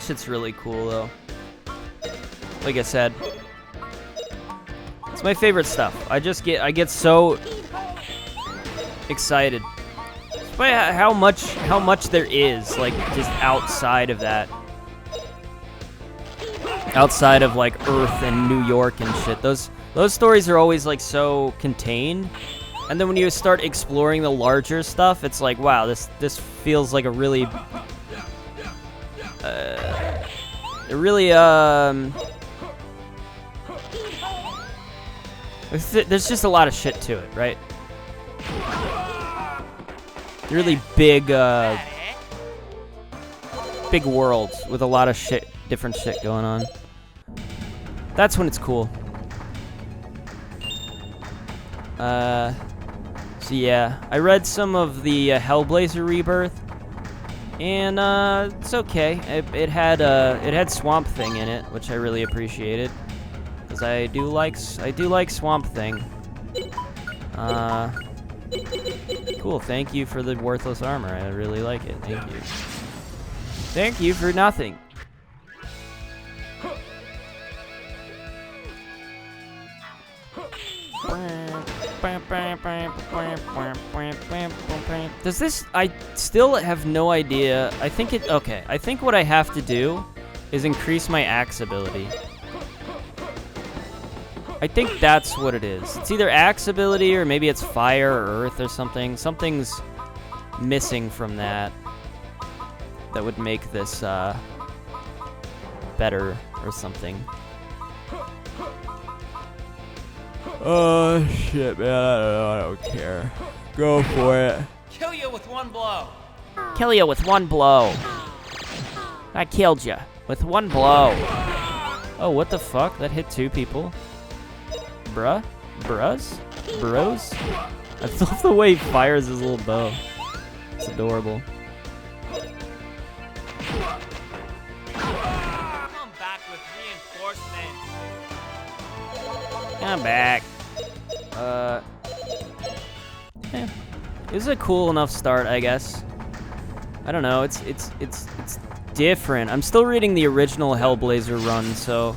shit's really cool though. Like I said, it's my favorite stuff. I get so excited. Despite how much there is, like, just outside of that. Outside of, like, Earth and New York and shit. Those stories are always, like, so contained. And then when you start exploring the larger stuff, it's like, wow, this feels like a really... there's just a lot of shit to it, right? Really big, big worlds with a lot of shit, different shit going on. That's when it's cool. So yeah, I read some of the Hellblazer Rebirth, and it's okay. It had Swamp Thing in it, which I really appreciated, because I do like Swamp Thing. Cool, thank you for the worthless armor. I really like it. Thank you. Thank you for nothing. Does this... I still have no idea. I think it... Okay, I think what I have to do is increase my axe ability. I think that's what it is. It's either axe ability or maybe it's fire or earth or something. Something's missing from that that would make this better or something. Oh shit, man! I don't care. Go for it. Kill you with one blow. Kill you with one blow. I killed you with one blow. Oh, what the fuck? That hit 2 people. Bruh? Bros? I love the way he fires his little bow. It's adorable. Come back with reinforcements. Come back. It was a cool enough start, I guess. I don't know. It's different. I'm still reading the original Hellblazer run, so.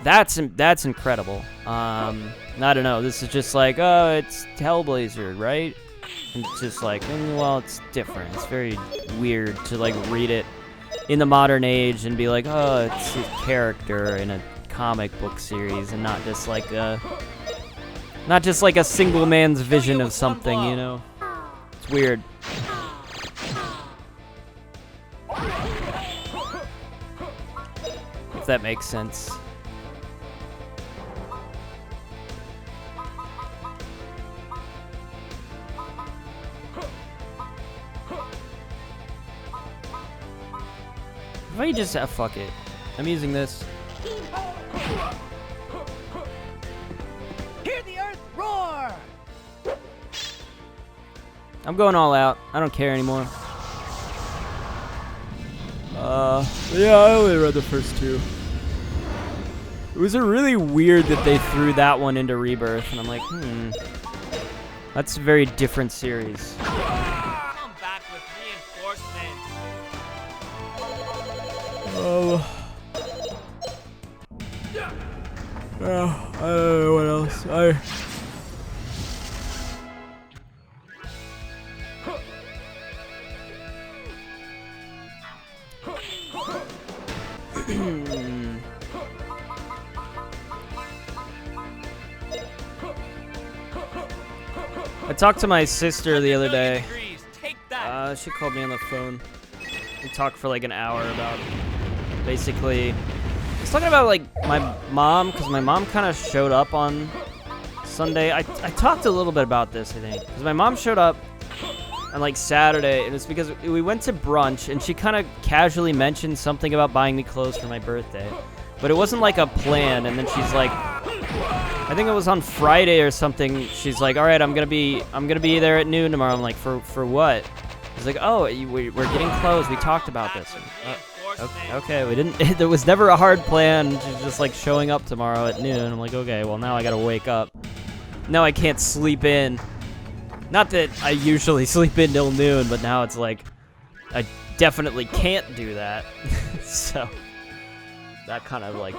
That's incredible. I don't know. This is just like, oh, it's Hellblazer, right? And it's just like, well, it's different. It's very weird to like read it in the modern age and be like, oh, it's a character in a comic book series and not just like a single man's vision of something, you know? It's weird. If that makes sense. If I just fuck it. I'm using this. Hear the earth roar! I'm going all out. I don't care anymore. Yeah, I only read the first 2. It was really weird that they threw that one into Rebirth, and I'm like, that's a very different series. Come back with reinforcements. Oh. I don't know what else. I talked to my sister the other day. She called me on the phone. We talked for like an hour about basically... I was talking about like my mom, because my mom kind of showed up on Sunday. I talked a little bit about this, I think. Because my mom showed up on like Saturday, and it's because we went to brunch, and she kind of casually mentioned something about buying me clothes for my birthday. But it wasn't like a plan, and then she's like... I think it was on Friday or something. She's like, "All right, I'm gonna be there at noon tomorrow." I'm like, "For what?" She's like, "Oh, we're getting clothes. We talked about this." Okay, we didn't. There was never a hard plan. She's just like showing up tomorrow at noon. I'm like, okay, well now I gotta wake up. Now I can't sleep in. Not that I usually sleep in till noon, but now it's like I definitely can't do that. So that kind of like,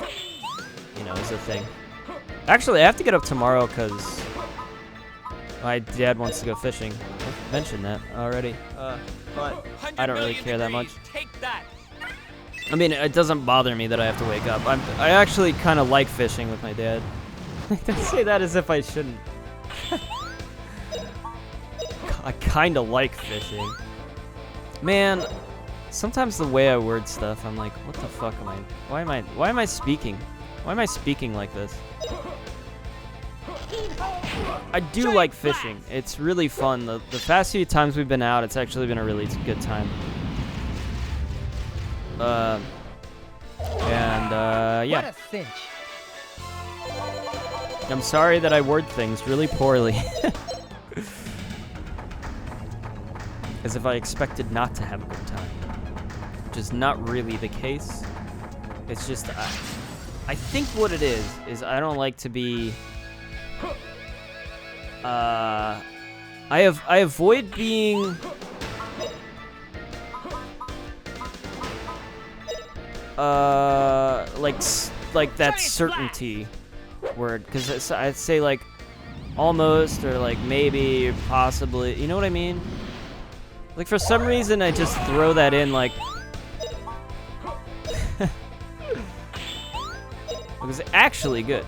you know, is a thing. Actually, I have to get up tomorrow because my dad wants to go fishing. I mentioned that already, but I don't really care that much. Take that. I mean, it doesn't bother me that I have to wake up. I actually kind of like fishing with my dad. Don't say that as if I shouldn't. I kind of like fishing. Man, sometimes the way I word stuff, I'm like, what the fuck am I? Why am I speaking? Why am I speaking like this? I do like fishing. It's really fun. The past few times we've been out, it's actually been a really good time. Yeah. What a cinch. I'm sorry that I word things really poorly. As if I expected not to have a good time. Which is not really the case. It's just, I think what it is I don't like to be... I avoid being... like that certainty word, because I'd say like almost or like maybe possibly, you know what I mean? Like for some reason I just throw that in like it was actually good.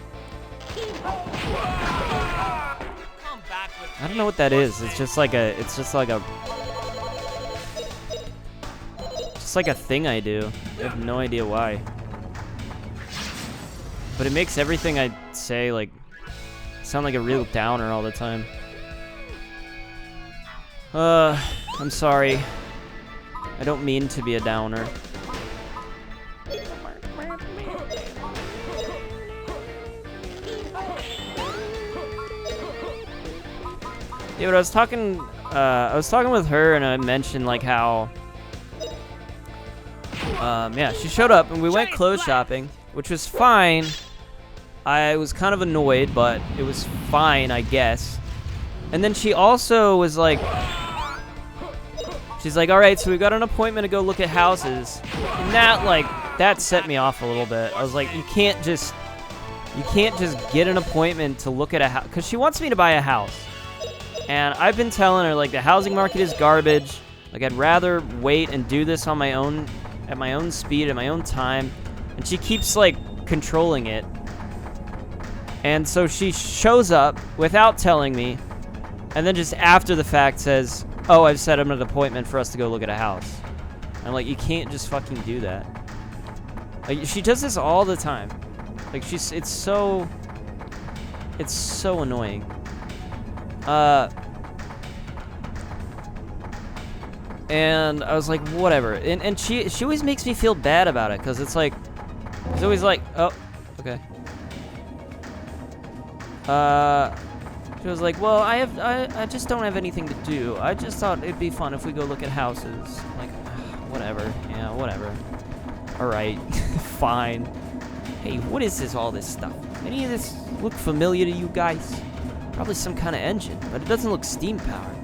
I don't know what that is. It's just like a thing I do. I have no idea why. But it makes everything I say like sound like a real downer all the time. I'm sorry. I don't mean to be a downer. Yeah, but I was talking with her and I mentioned like how yeah, she showed up and we went clothes shopping, which was fine. I was kind of annoyed, but it was fine, I guess. And then she also was like, she's like, all right, so we got an appointment to go look at houses. And that set me off a little bit. I was like, you can't just get an appointment to look at a house, because she wants me to buy a house. And I've been telling her, like, the housing market is garbage. Like, I'd rather wait and do this on my own, at my own speed, at my own time. And she keeps, like, controlling it. And so she shows up without telling me, and then just after the fact says, oh, I've set up an appointment for us to go look at a house. I'm like, you can't just fucking do that. Like, she does this all the time. Like, it's so annoying. And I was like, whatever. And she always makes me feel bad about it, because it's like, she's always like, oh, okay. She was like, well, I just don't have anything to do. I just thought it'd be fun if we go look at houses. Like, whatever. Yeah, whatever. Alright. Fine. Hey, what is all this stuff? Any of this look familiar to you guys? Probably some kind of engine, but it doesn't look steam-powered.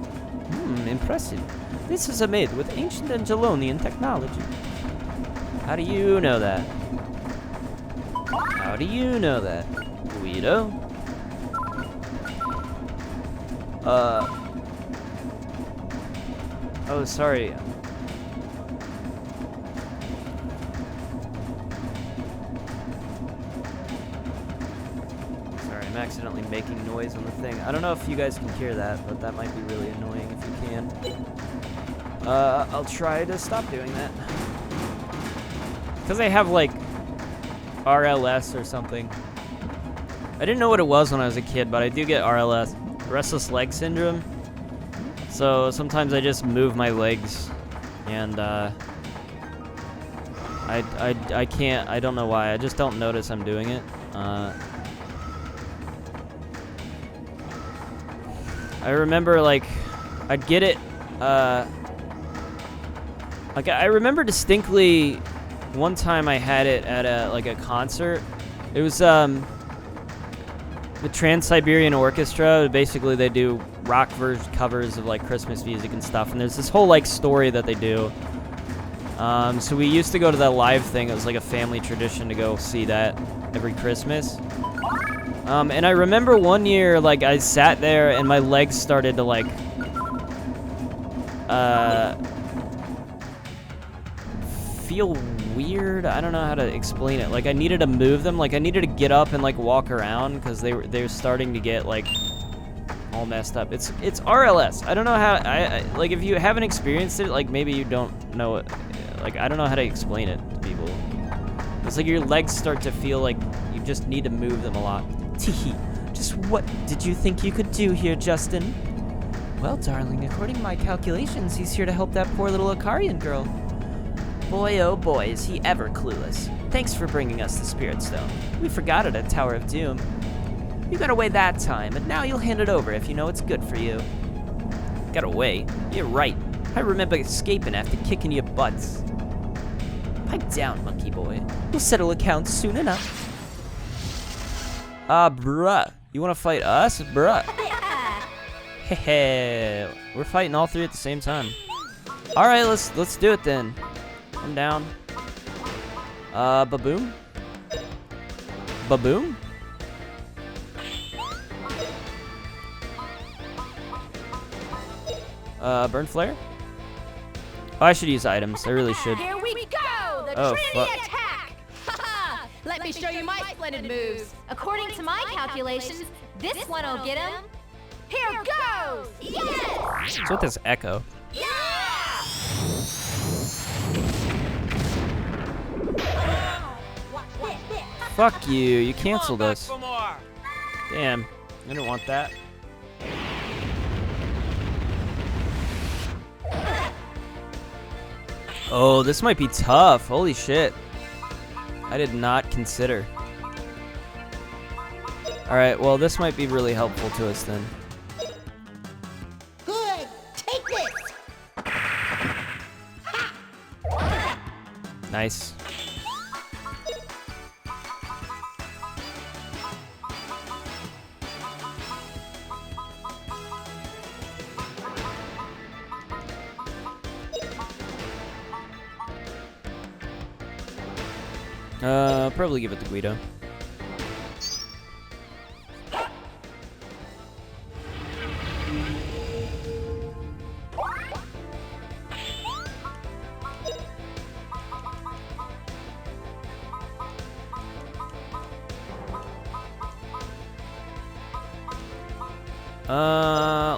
Impressive. This is made with ancient Angelonian technology. How do you know that? How do you know that, Guido? Oh, sorry. Sorry, I'm accidentally making noise on the thing. I don't know if you guys can hear that, but that might be really annoying if you can. I'll try to stop doing that. Because I have, like, RLS or something. I didn't know what it was when I was a kid, but I do get RLS. Restless leg syndrome. So sometimes I just move my legs, and I can't. I don't know why. I just don't notice I'm doing it. I remember like I'd get it. Like I remember distinctly one time I had it at a concert. It was the Trans-Siberian Orchestra. Basically, they do rock version covers of like Christmas music and stuff. And there's this whole like story that they do. So we used to go to that live thing. It was like a family tradition to go see that every Christmas. And I remember one year, like, I sat there and my legs started to, like, feel weird. I don't know how to explain it. Like, I needed to move them. Like, I needed to get up and, like, walk around because they were starting to get, like, all messed up. It's RLS. I don't know how, like, if you haven't experienced it, like, maybe you don't know it. Like, I don't know how to explain it to people. It's like your legs start to feel like you just need to move them a lot. Teehee, just what did you think you could do here, Justin? Well, darling, according to my calculations, he's here to help that poor little Akarian girl. Boy, oh boy, is he ever clueless. Thanks for bringing us the Spirit Stone. We forgot it at Tower of Doom. You got away that time, and now you'll hand it over if you know it's good for you. Got away? You're right. I remember escaping after kicking your butts. Pipe down, monkey boy. We'll settle accounts soon enough. Bruh. You wanna fight us? Bruh. Hehe. We're fighting all three at the same time. Alright, let's do it then. I'm down. Baboom? Baboom? Burn flare? Oh, I should use items. I really should. Here we go! The Trinity attack! Haha! Let me show you my splendid moves. According to my calculations, this one will get him. Here goes! Yes! What's with this echo? Yeah! Fuck you. You canceled Come on back us. for more. Damn. I didn't want that. Oh, this might be tough. Holy shit. I did not consider. Alright, well, this might be really helpful to us then. Good! Take this! Nice. Probably give it to Guido.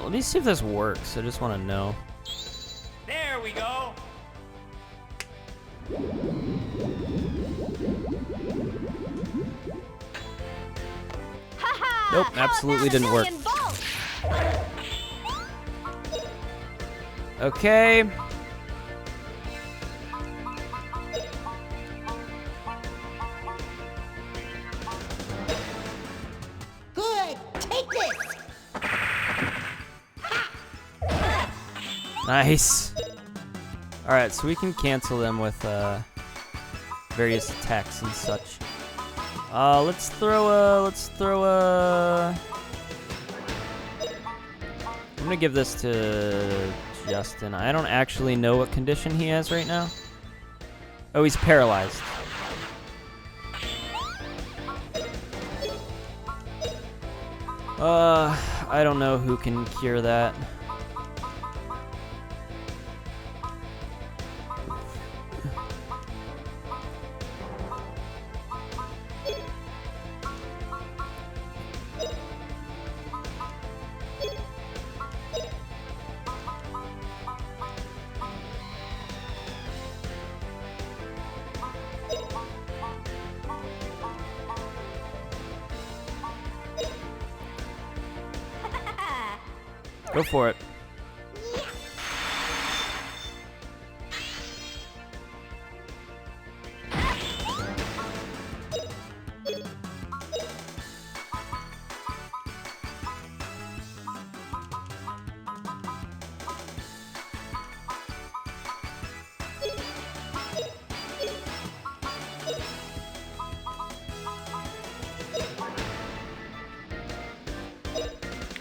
Let me see if this works. I just want to know. There we go. Nope, absolutely didn't work. Okay. Good! Take this! Nice. Alright, so we can cancel them with various attacks and such. Let's throw a... I'm gonna give this to Justin. I don't actually know what condition he has right now. Oh, he's paralyzed. I don't know who can cure that. Go for it.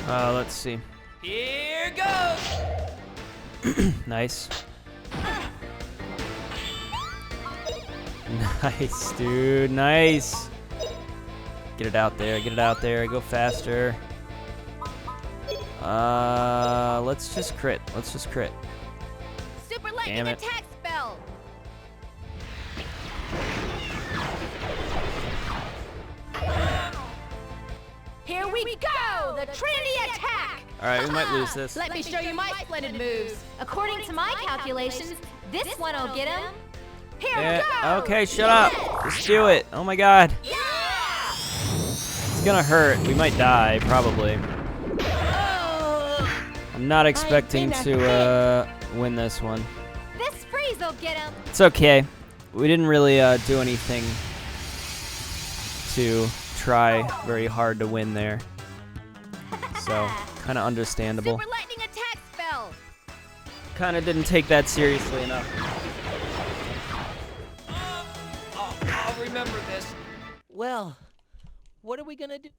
Let's see. Here goes. Nice. Nice, dude. Nice. Get it out there. Get it out there. Go faster. Let's just crit. Let's just crit. Super Damn lightning it. attack spell. Here we go! The Trinity attack! Alright, we might lose this. Let me show you my splendid moves. According to my calculations, this one will get him. Here we go! Okay, shut up. Just do it. Oh my god. Yeah! It's gonna hurt. We might die, probably. I'm not expecting to win this one. This freeze will get him. It's okay. We didn't really do anything to try very hard to win there. So, kind of understandable. Super lightning attack spell. Kind of didn't take that seriously enough. I'll remember this. Well, what are we gonna do?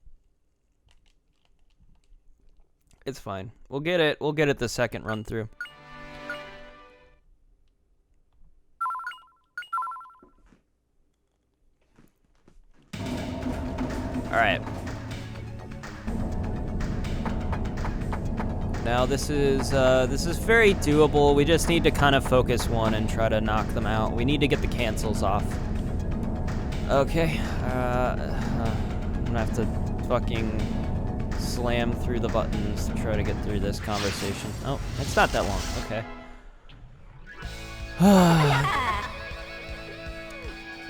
It's fine. We'll get it. We'll get it the second run through. All right. Now this is very doable. We just need to kind of focus one and try to knock them out. We need to get the cancels off. Okay. I'm gonna have to fucking slam through the buttons to try to get through this conversation. Oh, it's not that long. Okay.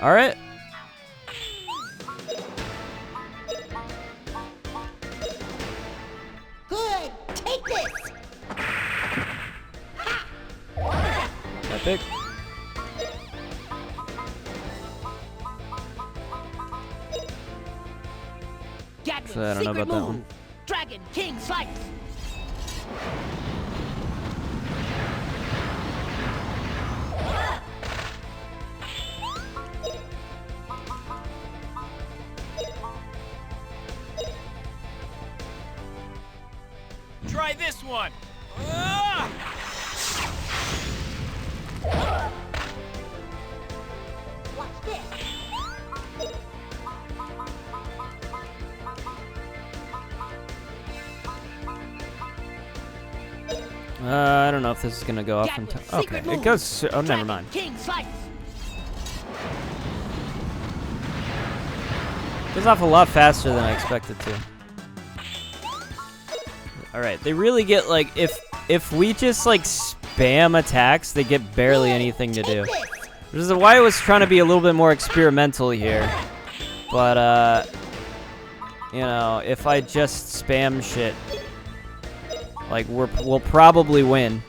All right. Good. Take this. Epic. So I don't know about that one. Dragon King Slice. Try this one. Ah! Watch this. I don't know if this is gonna go off in time. Okay, it goes. Oh, never mind. King Slice. Goes off a lot faster than I expected to. All right, they really get like if we just like spam attacks, they get barely anything to do. Which is why I was trying to be a little bit more experimental here. But you know, if I just spam shit, like we'll probably win.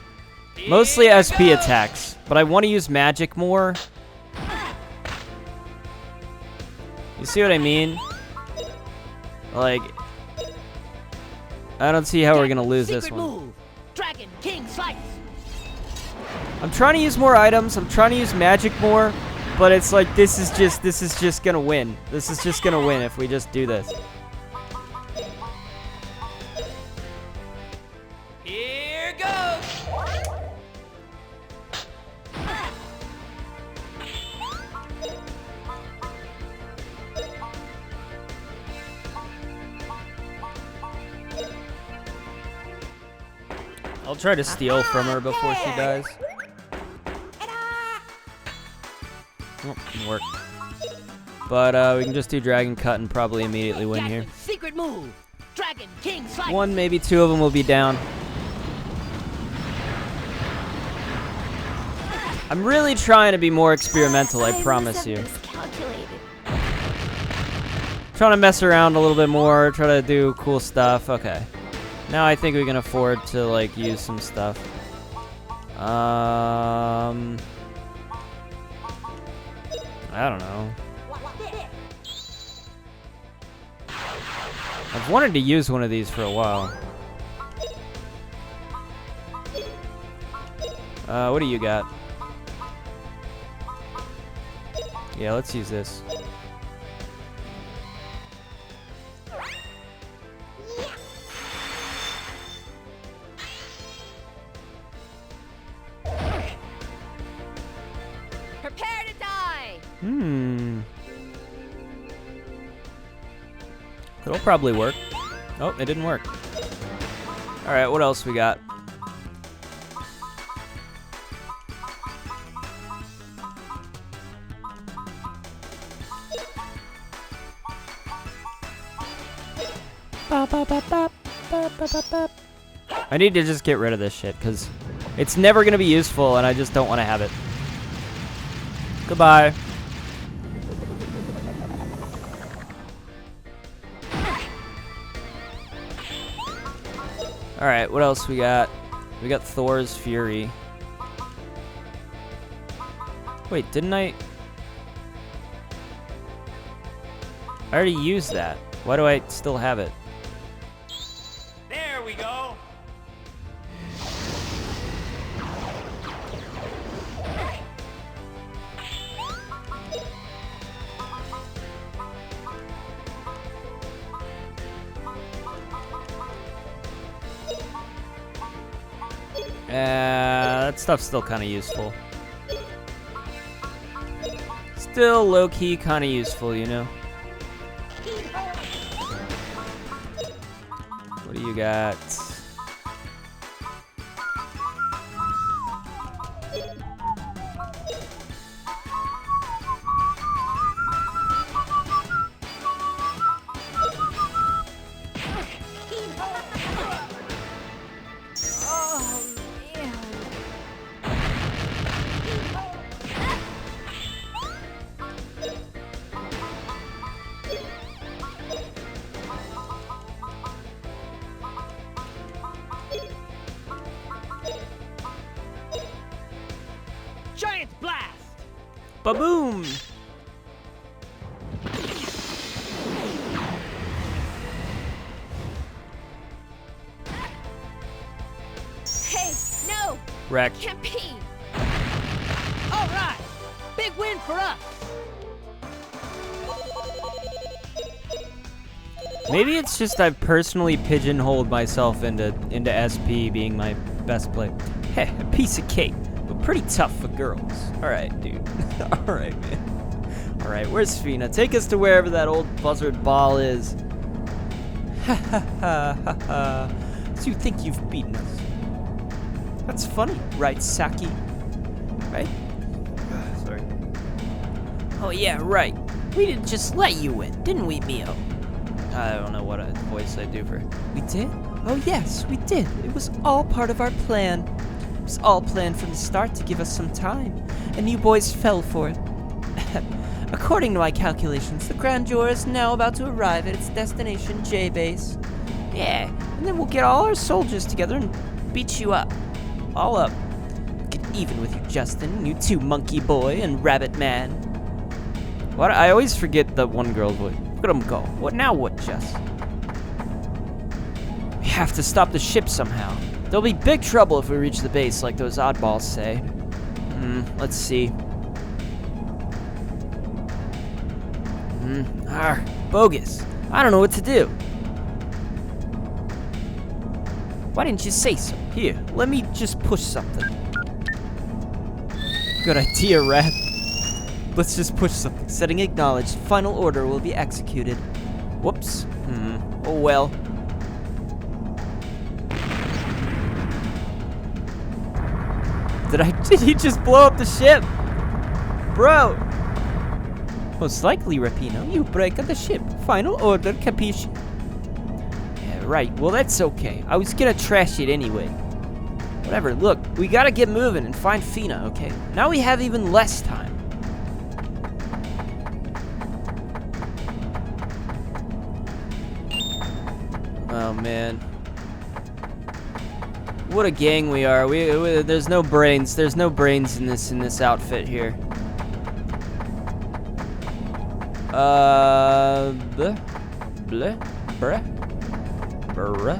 Mostly SP attacks, but I want to use magic more. You see what I mean? Like, I don't see how we're gonna lose this one. Move. Dragon King Slice. I'm trying to use more items. I'm trying to use magic more, but it's like this is just gonna win. This is just gonna win if we just do this. Here goes. I'll try to steal from her before she dies. Oh, didn't work. But we can just do Dragon Cut and probably immediately win here. Secret move. Dragon King Slice. One, maybe two of them will be down. I'm really trying to be more experimental, I promise you. Trying to mess around a little bit more, try to do cool stuff. Okay. Now I think we can afford to like use some stuff. I don't know. I've wanted to use one of these for a while. What do you got? Yeah, let's use this. It'll probably work. Oh, it didn't work. Alright, what else we got? I need to just get rid of this shit, because it's never going to be useful, and I just don't want to have it. Goodbye. Alright, what else we got? We got Thor's Fury. Wait, didn't I already used that. Why do I still have it? There we go. That stuff's still kind of useful. Still low-key kind of useful, you know? What do you got? Giant blast! Ba-boom! Hey, no! Wreck. Can't be! All right! Big win for us! Maybe it's just I've personally pigeonholed myself into SP being my best play. Heh, a piece of cake, but pretty tough for girls. Alright, dude. Alright, man. Alright, where's Fina? Take us to wherever that old buzzard ball is. Ha ha ha ha ha. So you think you've beaten us? That's funny, right, Saki? Right? Sorry. Oh yeah, right. We didn't just let you win, didn't we, Mio? I don't know what voice I do for. We did? Oh yes, we did. It was all part of our plan. It was all planned from the start to give us some time, and you boys fell for it. According to my calculations, the Grandia is now about to arrive at its destination, J-Base. Yeah, and then we'll get all our soldiers together and beat you up. All up. Get even with you, Justin, you two monkey boy and rabbit man. What? I always forget the one girl voice. Look at him go. What now, what, Jess? We have to stop the ship somehow. There'll be big trouble if we reach the base, like those oddballs say. Let's see. Bogus. I don't know what to do. Why didn't you say so? Here, let me just push something. Good idea, Rat. Let's just push something. Setting acknowledged. Final order will be executed. Whoops. Oh well. Did he just blow up the ship? Bro. Most likely, Rapino, you break the ship. Final order, capisce? Yeah, right. Well, that's okay. I was gonna trash it anyway. Whatever. Look, we gotta get moving and find Fina, okay? Now we have even less time. Oh man, what a gang we are. We there's no brains. There's no brains in this outfit here. Bleh, bleh, bruh, bruh,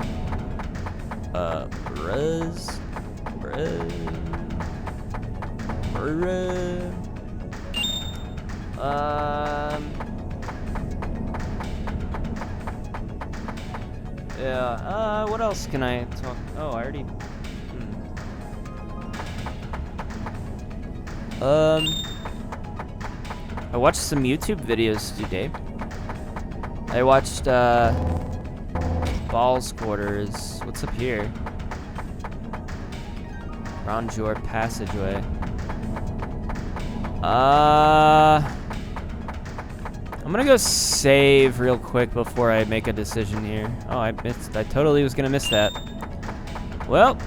bruz, bruh, yeah, what else can I talk? Oh, I already... I watched some YouTube videos today. I watched Balls Quarters. What's up here? Grandia passageway. I'm gonna go save real quick before I make a decision here. Oh, I totally was gonna miss that. Well,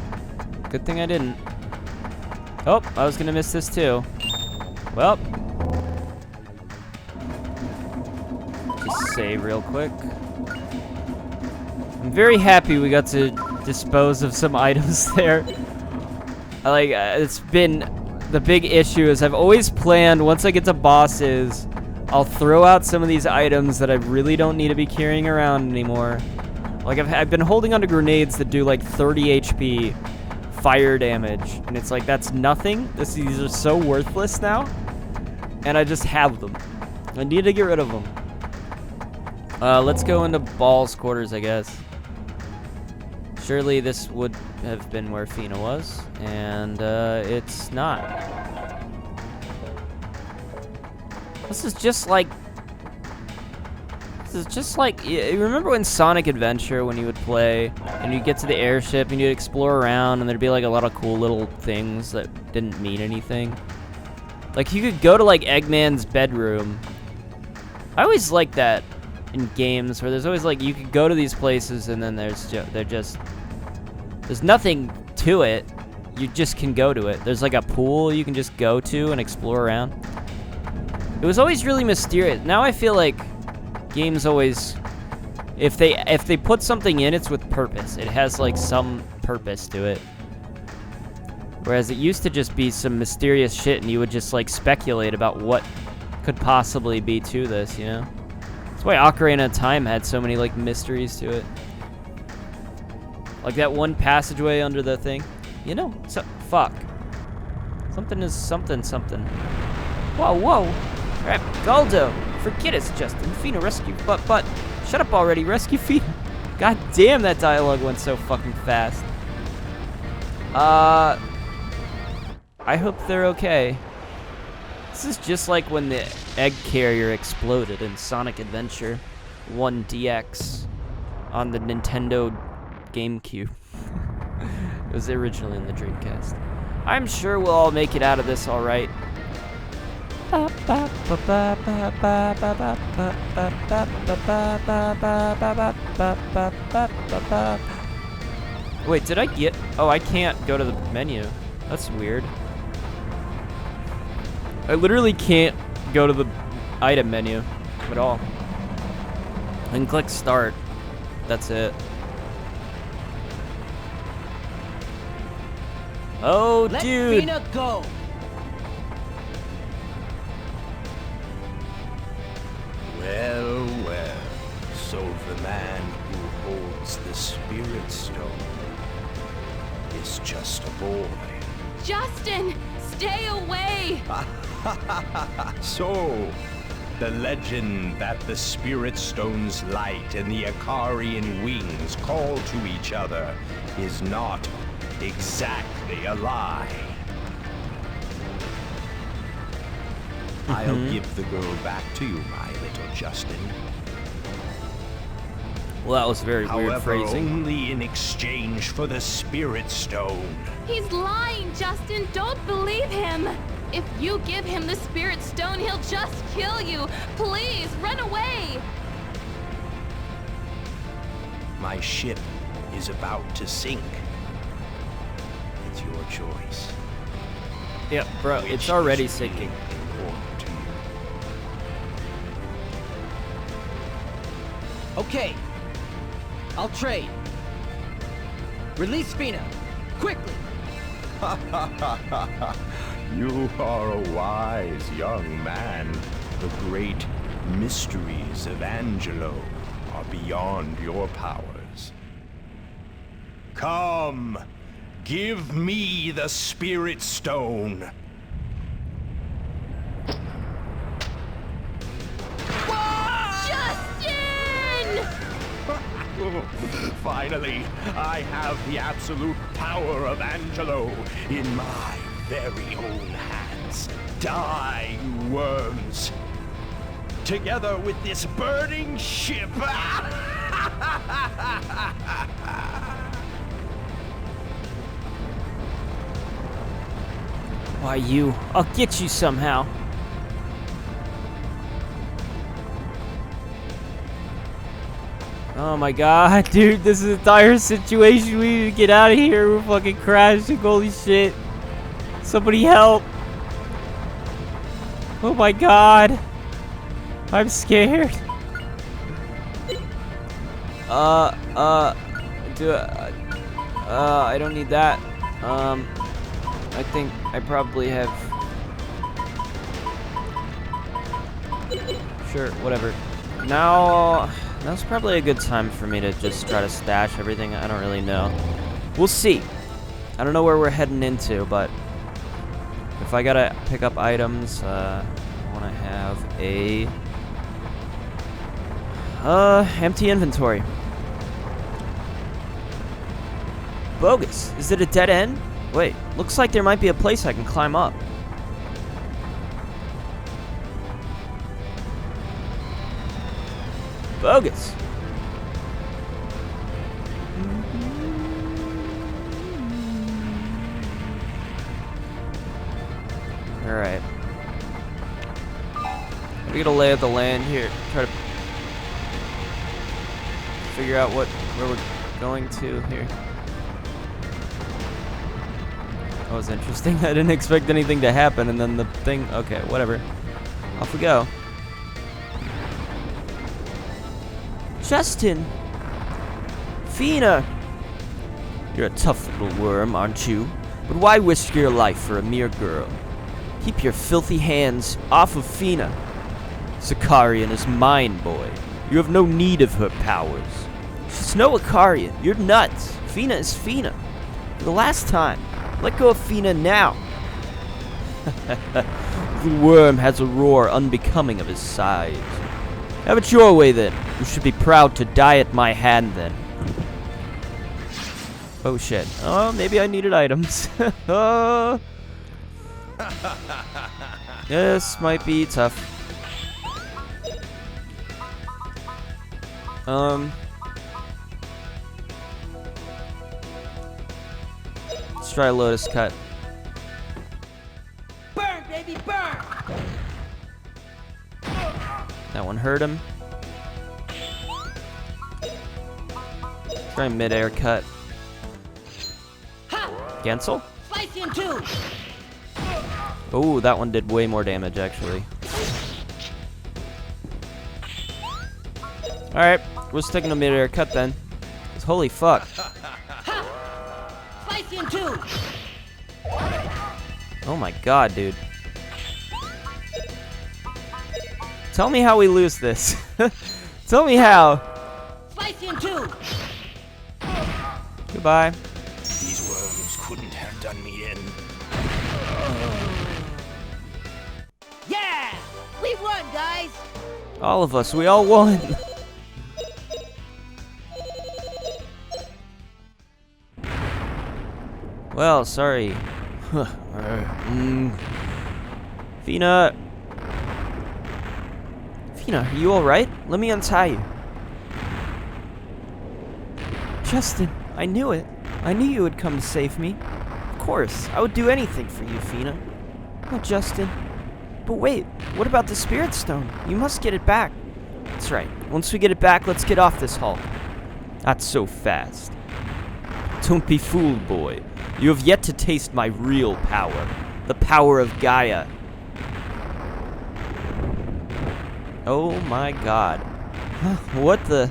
good thing I didn't. Oh, I was gonna miss this too. Well, just save real quick. I'm very happy we got to dispose of some items there. It's been the big issue is I've always planned once I get to bosses, I'll throw out some of these items that I really don't need to be carrying around anymore. Like I've been holding onto grenades that do like 30 HP fire damage, and it's like that's nothing. These are so worthless now, and I just have them. I need to get rid of them. Let's go into Balls Quarters, I guess. Surely this would have been where Fina was, and it's not. This is just like you remember when Sonic Adventure, when you would play and you'd get to the airship and you'd explore around and there'd be like a lot of cool little things that didn't mean anything. Like you could go to like Eggman's bedroom. I always like that in games where there's always like you could go to these places and then there's nothing to it. You just can go to it. There's like a pool you can just go to and explore around. It was always really mysterious. Now I feel like games always, if they put something in, it's with purpose. It has like some purpose to it. Whereas it used to just be some mysterious shit and you would just like speculate about what could possibly be to this, you know? That's why Ocarina of Time had so many like mysteries to it. Like that one passageway under the thing. You know, fuck. Something is something. Whoa. Alright, Galdo. Forget it, Justin. Fina, rescue. But. Shut up already. Rescue Fina. God damn, that dialogue went so fucking fast. I hope they're okay. This is just like when the egg carrier exploded in Sonic Adventure 1 DX on the Nintendo GameCube. It was originally in the Dreamcast. I'm sure we'll all make it out of this all right. Wait, did I get... Oh, I can't go to the menu. That's weird. I literally can't go to the item menu at all. I can click start. That's it. Oh, dude. Let Fina go. Well. So the man who holds the Spirit Stone is just a boy. Justin, stay away! So, the legend that the Spirit Stone's light and the Ikarian wings call to each other is not exactly a lie. I'll give the girl back to you, my little Justin. Well, that was very weird phrasing. Only in exchange for the Spirit Stone. He's lying, Justin. Don't believe him. If you give him the Spirit Stone, he'll just kill you. Please, run away. My ship is about to sink. It's your choice. Yeah, bro, it's already sinking. Important to you. Okay. I'll trade. Release Fina. Quickly. You are a wise young man. The great mysteries of Angelo are beyond your powers. Come, give me the Spirit Stone. Justin! Finally, I have the absolute power of Angelo in my very own hands. Die, you worms! together with this burning ship. Why you? I'll get you somehow. Oh my god, dude, this is a dire situation. We need to get out of here. We're fucking crashing. Holy shit. Somebody help. Oh my god. I'm scared. I don't need that. I think I probably have. Sure, whatever. Now's probably a good time for me to just try to stash everything. I don't really know. We'll see. I don't know where we're heading into, but if I gotta pick up items, I want to have a empty inventory. Bogus. Is it a dead end? Wait, looks like there might be a place I can climb up. Bogus. Alright. We get a lay of the land here. Try to figure out where we're going to here. That was interesting. I didn't expect anything to happen, and then the thing... Okay, whatever. Off we go. Justin! Fina! You're a tough little worm, aren't you? But why risk your life for a mere girl? Keep your filthy hands off of Fina. Sicarian is mine, boy. You have no need of her powers. She's no Icarian. You're nuts. Fina is Fina. For the last time, let go of Fina now. The worm has a roar unbecoming of his size. Have it your way, then. You should be proud to die at my hand, then. Oh, shit. Oh, maybe I needed items. Oh. This might be tough. Let's try a Lotus Cut. Burn, baby, burn! That one hurt him. Try mid-air cut. Gensel? Slice you in two! Oh, that one did way more damage, actually. Alright, we're just taking a mid-air cut then. 'Cause holy fuck. Slice you in two! Oh my god, dude. Tell me how we lose this. Tell me how. Slice you in two! Goodbye. These worms couldn't have done me in. Yeah! We won, guys! All of us, we all won. Well, sorry. Fina. Fina, are you alright? Let me untie you. Justin, I knew it. I knew you would come to save me. Of course, I would do anything for you, Fina. Oh, Justin. But wait, what about the Spirit Stone? You must get it back. That's right. Once we get it back, let's get off this hull. Not so fast. Don't be fooled, boy. You have yet to taste my real power. The power of Gaia. Oh my god. What the...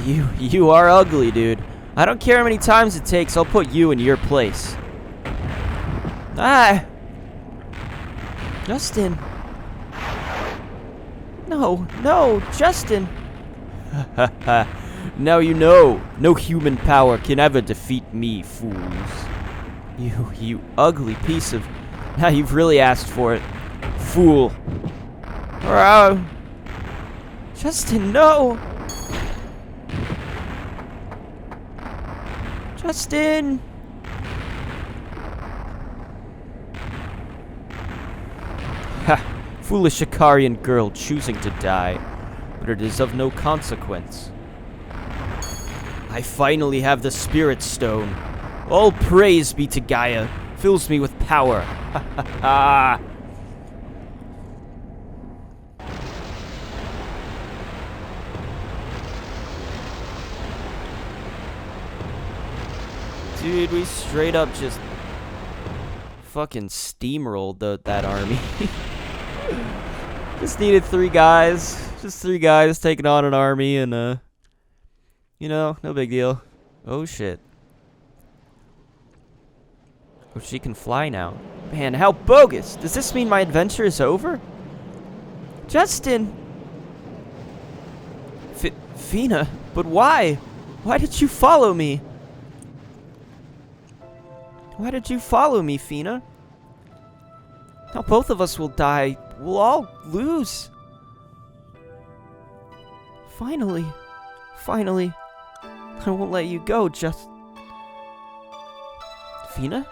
You are ugly, dude. I don't care how many times it takes, I'll put you in your place. Ah! Justin. No, Justin. Now you know. No human power can ever defeat me, fools. You ugly piece of... Now you've really asked for it. Fool. Justin, no. Justin. Ha. Foolish Ikarian girl choosing to die, but it is of no consequence. I finally have the Spirit Stone. All praise be to Gaia. Fills me with power. Ha ha ha. Dude, we straight up just fucking steamrolled that army. Just needed 3 guys. Just 3 guys taking on an army and, you know, no big deal. Oh, shit. Oh, she can fly now. Man, how bogus. Does this mean my adventure is over? Justin! Fina, but why? Why did you follow me? Why did you follow me, Fina? Now both of us will die. We'll all lose. Finally. Finally. I won't let you go, just... Fina?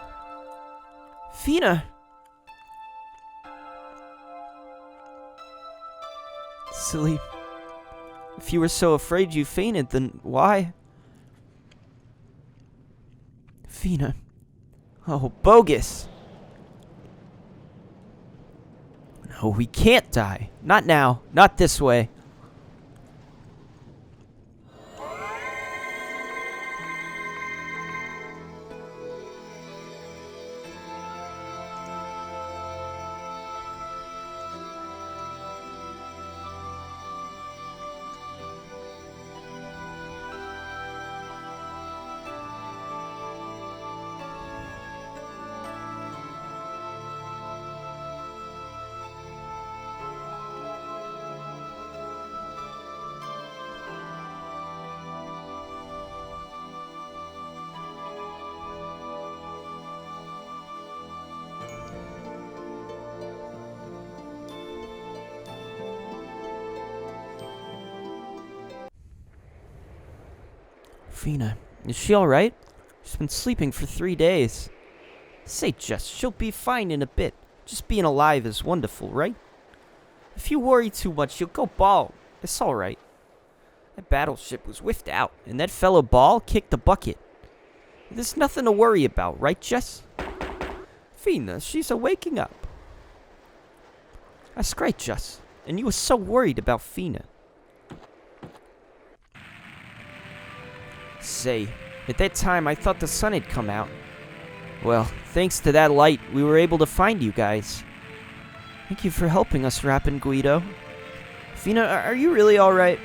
Fina! Silly. If you were so afraid you fainted, then why? Fina. Oh, bogus! No, we can't die. Not now. Not this way. Fina, is she alright? She's been sleeping for 3 days. Say, Jess, she'll be fine in a bit. Just being alive is wonderful, right? If you worry too much, you'll go bald. It's alright. That battleship was whiffed out, and that fellow Ball kicked the bucket. There's nothing to worry about, right, Jess? Fina, she's waking up. That's great, Jess. And you were so worried about Fina. Say, at that time I thought the sun had come out. Well, thanks to that light, we were able to find you guys. Thank you for helping us, Rap and Guido. Fina, are you really alright?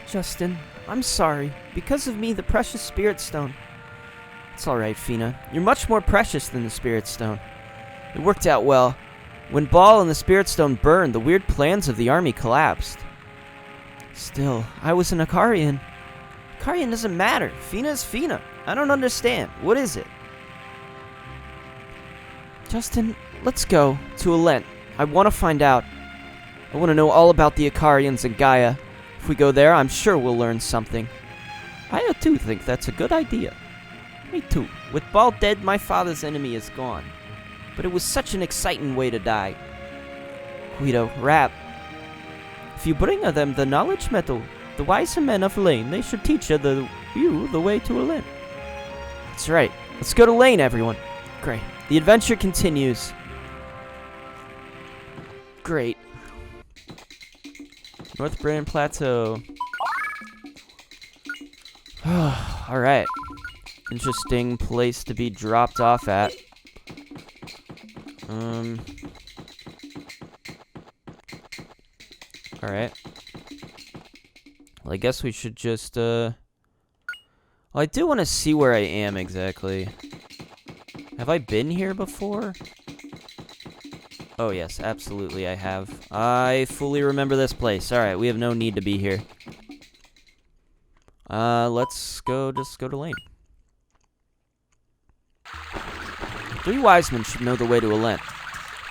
Justin, I'm sorry. Because of me, the precious Spirit Stone. It's alright, Fina. You're much more precious than the Spirit Stone. It worked out well. When Ball and the Spirit Stone burned, the weird plans of the army collapsed. Still, I was an Ikarian. Ikarian doesn't matter. Fina is Fina. I don't understand. What is it? Justin, let's go to Alent. I want to find out. I want to know all about the Ikarians and Gaia. If we go there, I'm sure we'll learn something. I too think that's a good idea. Me too. With Ball dead, my father's enemy is gone. But it was such an exciting way to die. Guido, Rap. If you bring them the knowledge metal, the wiser men of Lane, they should teach you the way to Alent. That's right. Let's go to Lane, everyone. Great. The adventure continues. Great. North Brand Plateau. Alright. Interesting place to be dropped off at. Alright. Well, I guess we should just, well, I do want to see where I am exactly. Have I been here before? Oh, yes, absolutely I have. I fully remember this place. Alright, we have no need to be here. Let's just go to Lane. 3 wise men should know the way to Alent.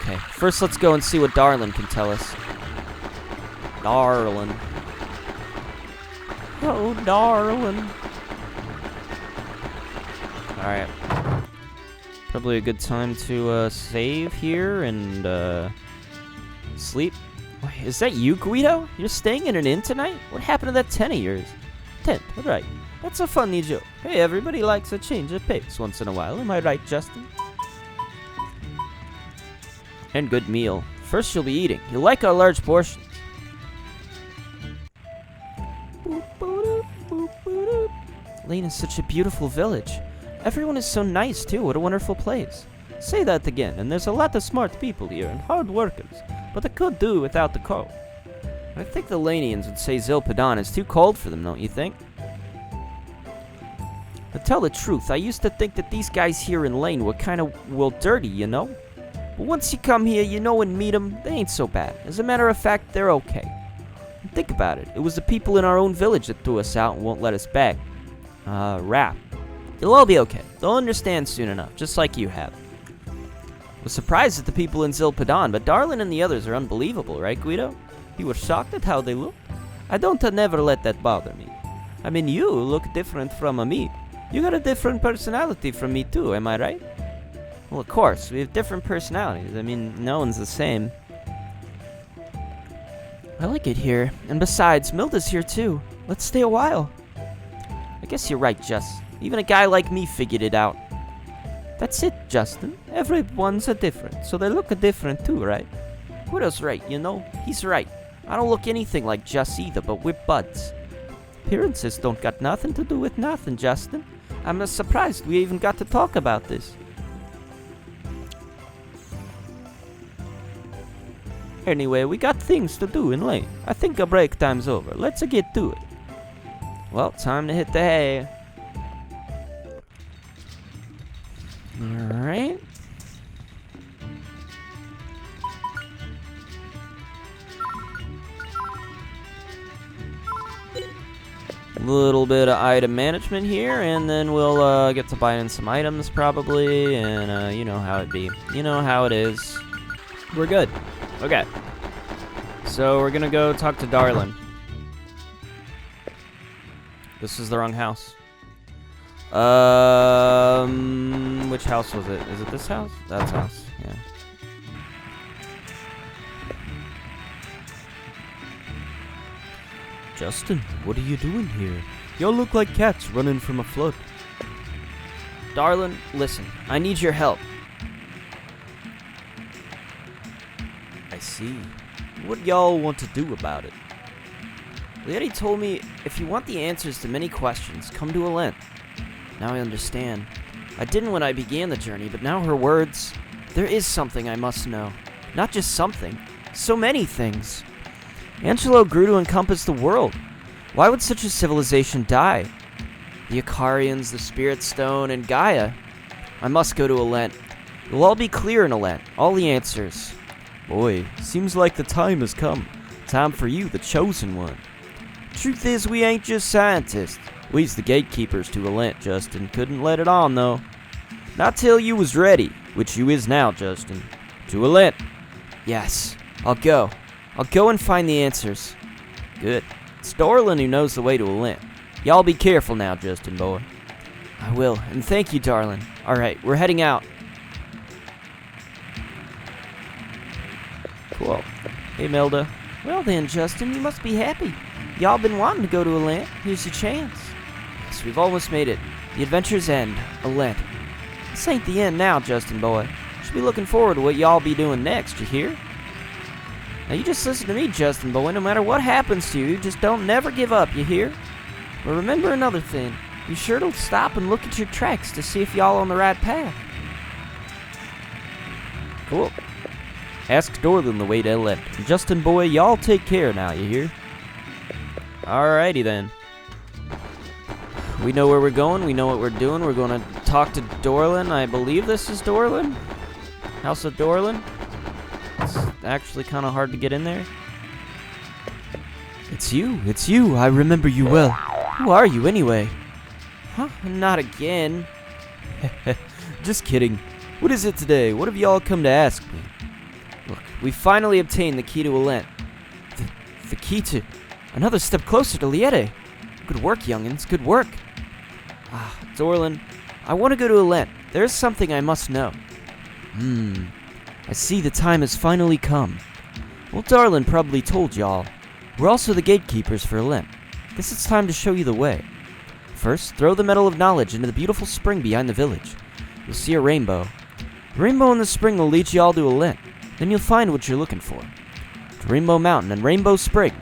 Okay, first let's go and see what Darlin can tell us. Darlin. Oh, Darlin. Alright. Probably a good time to save here and Sleep? Wait, is that you, Guido? You're staying in an inn tonight? What happened to that tent of yours? Tent, right. That's a funny joke. Hey, everybody likes a change of pace once in a while. Am I right, Justin? And good meal. First you'll be eating. You'll like our large portions. Lane is such a beautiful village. Everyone is so nice, too. What a wonderful place. Say that again, and there's a lot of smart people here and hard workers, but they could do without the cold. I think the Lanians would say Zilpidon is too cold for them, don't you think? To tell the truth, I used to think that these guys here in Lane were kind of, well, dirty, you know? But once you come here, you know, and meet them, they ain't so bad. As a matter of fact, they're okay. And think about it. It was the people in our own village that threw us out and won't let us back. Rap. You'll all be okay. They'll understand soon enough, just like you have. I was surprised at the people in Zilpidon, but Darlin and the others are unbelievable, right, Guido? You were shocked at how they look? I don't never let that bother me. I mean, you look different from me. You got a different personality from me, too, am I right? Well, of course, we have different personalities. I mean, no one's the same. I like it here. And besides, Milda's here, too. Let's stay a while. I guess you're right, Jess. Even a guy like me figured it out. That's it, Justin. Everyone's a different, so they look a different too, right? Guido's right, you know? He's right. I don't look anything like Jess either, but we're buds. Appearances don't got nothing to do with nothing, Justin. I'm surprised we even got to talk about this. Anyway, we got things to do in Lane. I think our break time's over. Let's get to it. Well, time to hit the hay. Alright. A little bit of item management here, and then we'll get to buy in some items probably, and you know how it be. You know how it is. We're good. Okay. So we're gonna go talk to Darlin. This is the wrong house. Which house was it? Is it this house? That's house, yeah. Justin, what are you doing here? Y'all look like cats running from a flood. Darlin, listen, I need your help. I see. What y'all want to do about it? Lady told me, if you want the answers to many questions, come to Alent. Now I understand. I didn't when I began the journey, but now her words... There is something I must know. Not just something. So many things. Angelo grew to encompass the world. Why would such a civilization die? The Icarians, the Spirit Stone, and Gaia. I must go to Alent. It'll all be clear in Alent. All the answers. Boy, seems like the time has come. Time for you, the chosen one. Truth is, we ain't just scientists. We's the gatekeepers to Alent, Justin. Couldn't let it on, though. Not till you was ready, which you is now, Justin. To Alent. Yes, I'll go. I'll go and find the answers. Good. It's Darlin who knows the way to Alent. Y'all be careful now, Justin, boy. I will, and thank you, Darlin. Alright, we're heading out. Cool. Hey, Melda. Well then, Justin, you must be happy. Y'all been wanting to go to Alent. Here's your chance. Yes, we've almost made it. The adventure's end. Alent. This ain't the end now, Justin boy. Should be looking forward to what y'all be doing next, you hear? Now you just listen to me, Justin boy. No matter what happens to you, just don't never give up, you hear? But remember another thing. Be sure to stop and look at your tracks to see if y'all on the right path. Cool. Ask Dorlin the way to Alent. Justin boy, y'all take care now, you hear? Alrighty then. We know where we're going, we know what we're doing. We're gonna talk to Dorlin. I believe this is Dorlin. House of Dorlin. It's actually kind of hard to get in there. It's you. I remember you well. Who are you anyway? Huh? Not again. Just kidding. What is it today? What have y'all come to ask me? Look, we finally obtained the key to Alent. The key to... Another step closer to Liete. Good work, youngins. Good work. Ah, Dorlin, I want to go to Alent. There's something I must know. I see the time has finally come. Well, Darlin probably told y'all. We're also the gatekeepers for Olymp. Guess it's time to show you the way. First, throw the Medal of Knowledge into the beautiful spring behind the village. You'll see a rainbow. The rainbow in the spring will lead you all to Olymp. Then you'll find what you're looking for. To Rainbow Mountain and Rainbow Spring.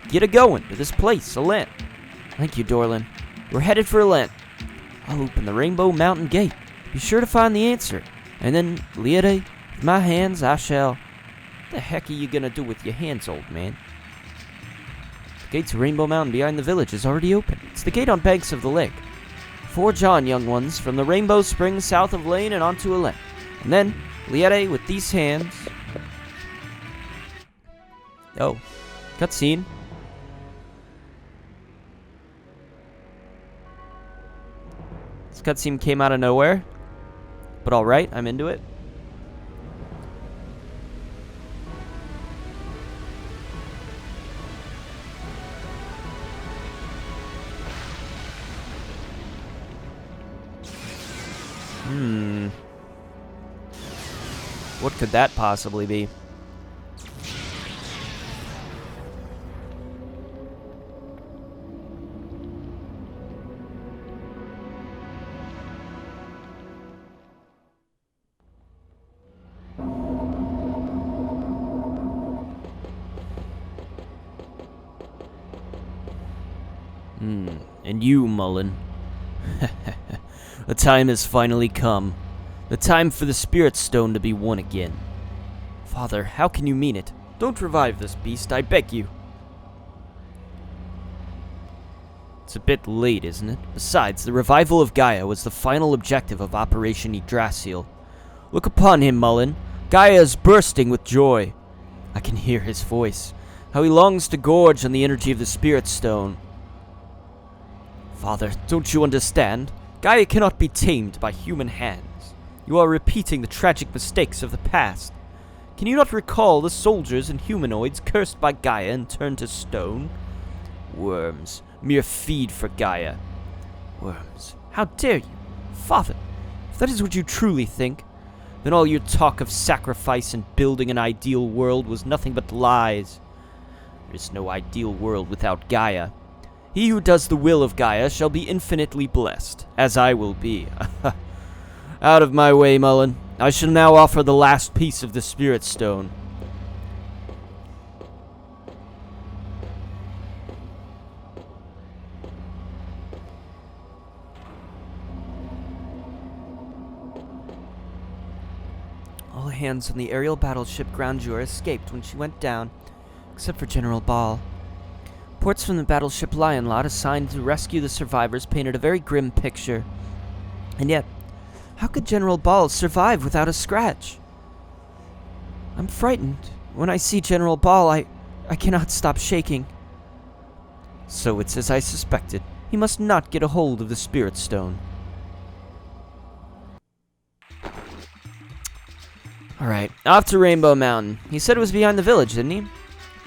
Get a going to this place, Olymp. Thank you, Dorlin. We're headed for Olymp. I'll open the Rainbow Mountain gate. Be sure to find the answer. And then, Liade, with my hands, I shall... What the heck are you gonna do with your hands, old man? The gate to Rainbow Mountain behind the village is already open. It's the gate on banks of the lake. Forge on, young ones, from the Rainbow Spring south of Lane and onto Olymp. And then, Liade, with these hands... Oh, cutscene. This cutscene came out of nowhere. But alright, I'm into it. What could that possibly be? And you, Mullen. The time has finally come. The time for the Spirit Stone to be won again. Father, how can you mean it? Don't revive this beast, I beg you. It's a bit late, isn't it? Besides, the revival of Gaia was the final objective of Operation Yggdrasil. Look upon him, Mullen. Gaia is bursting with joy. I can hear his voice. How he longs to gorge on the energy of the Spirit Stone. Father, don't you understand? Gaia cannot be tamed by human hands. You are repeating the tragic mistakes of the past. Can you not recall the soldiers and humanoids cursed by Gaia and turned to stone? Worms, mere feed for Gaia. Worms, how dare you? Father, if that is what you truly think, then all your talk of sacrifice and building an ideal world was nothing but lies. There is no ideal world without Gaia. He who does the will of Gaia shall be infinitely blessed, as I will be. Out of my way, Mullen. I shall now offer the last piece of the Spirit Stone. All hands on the aerial battleship Grandia escaped when she went down, except for General Ball. Reports from the battleship Lion Lot assigned to rescue the survivors painted a very grim picture. And yet, how could General Ball survive without a scratch? I'm frightened. When I see General Ball, I cannot stop shaking. So it's as I suspected. He must not get a hold of the Spirit Stone. Alright, off to Rainbow Mountain. He said it was behind the village, didn't he?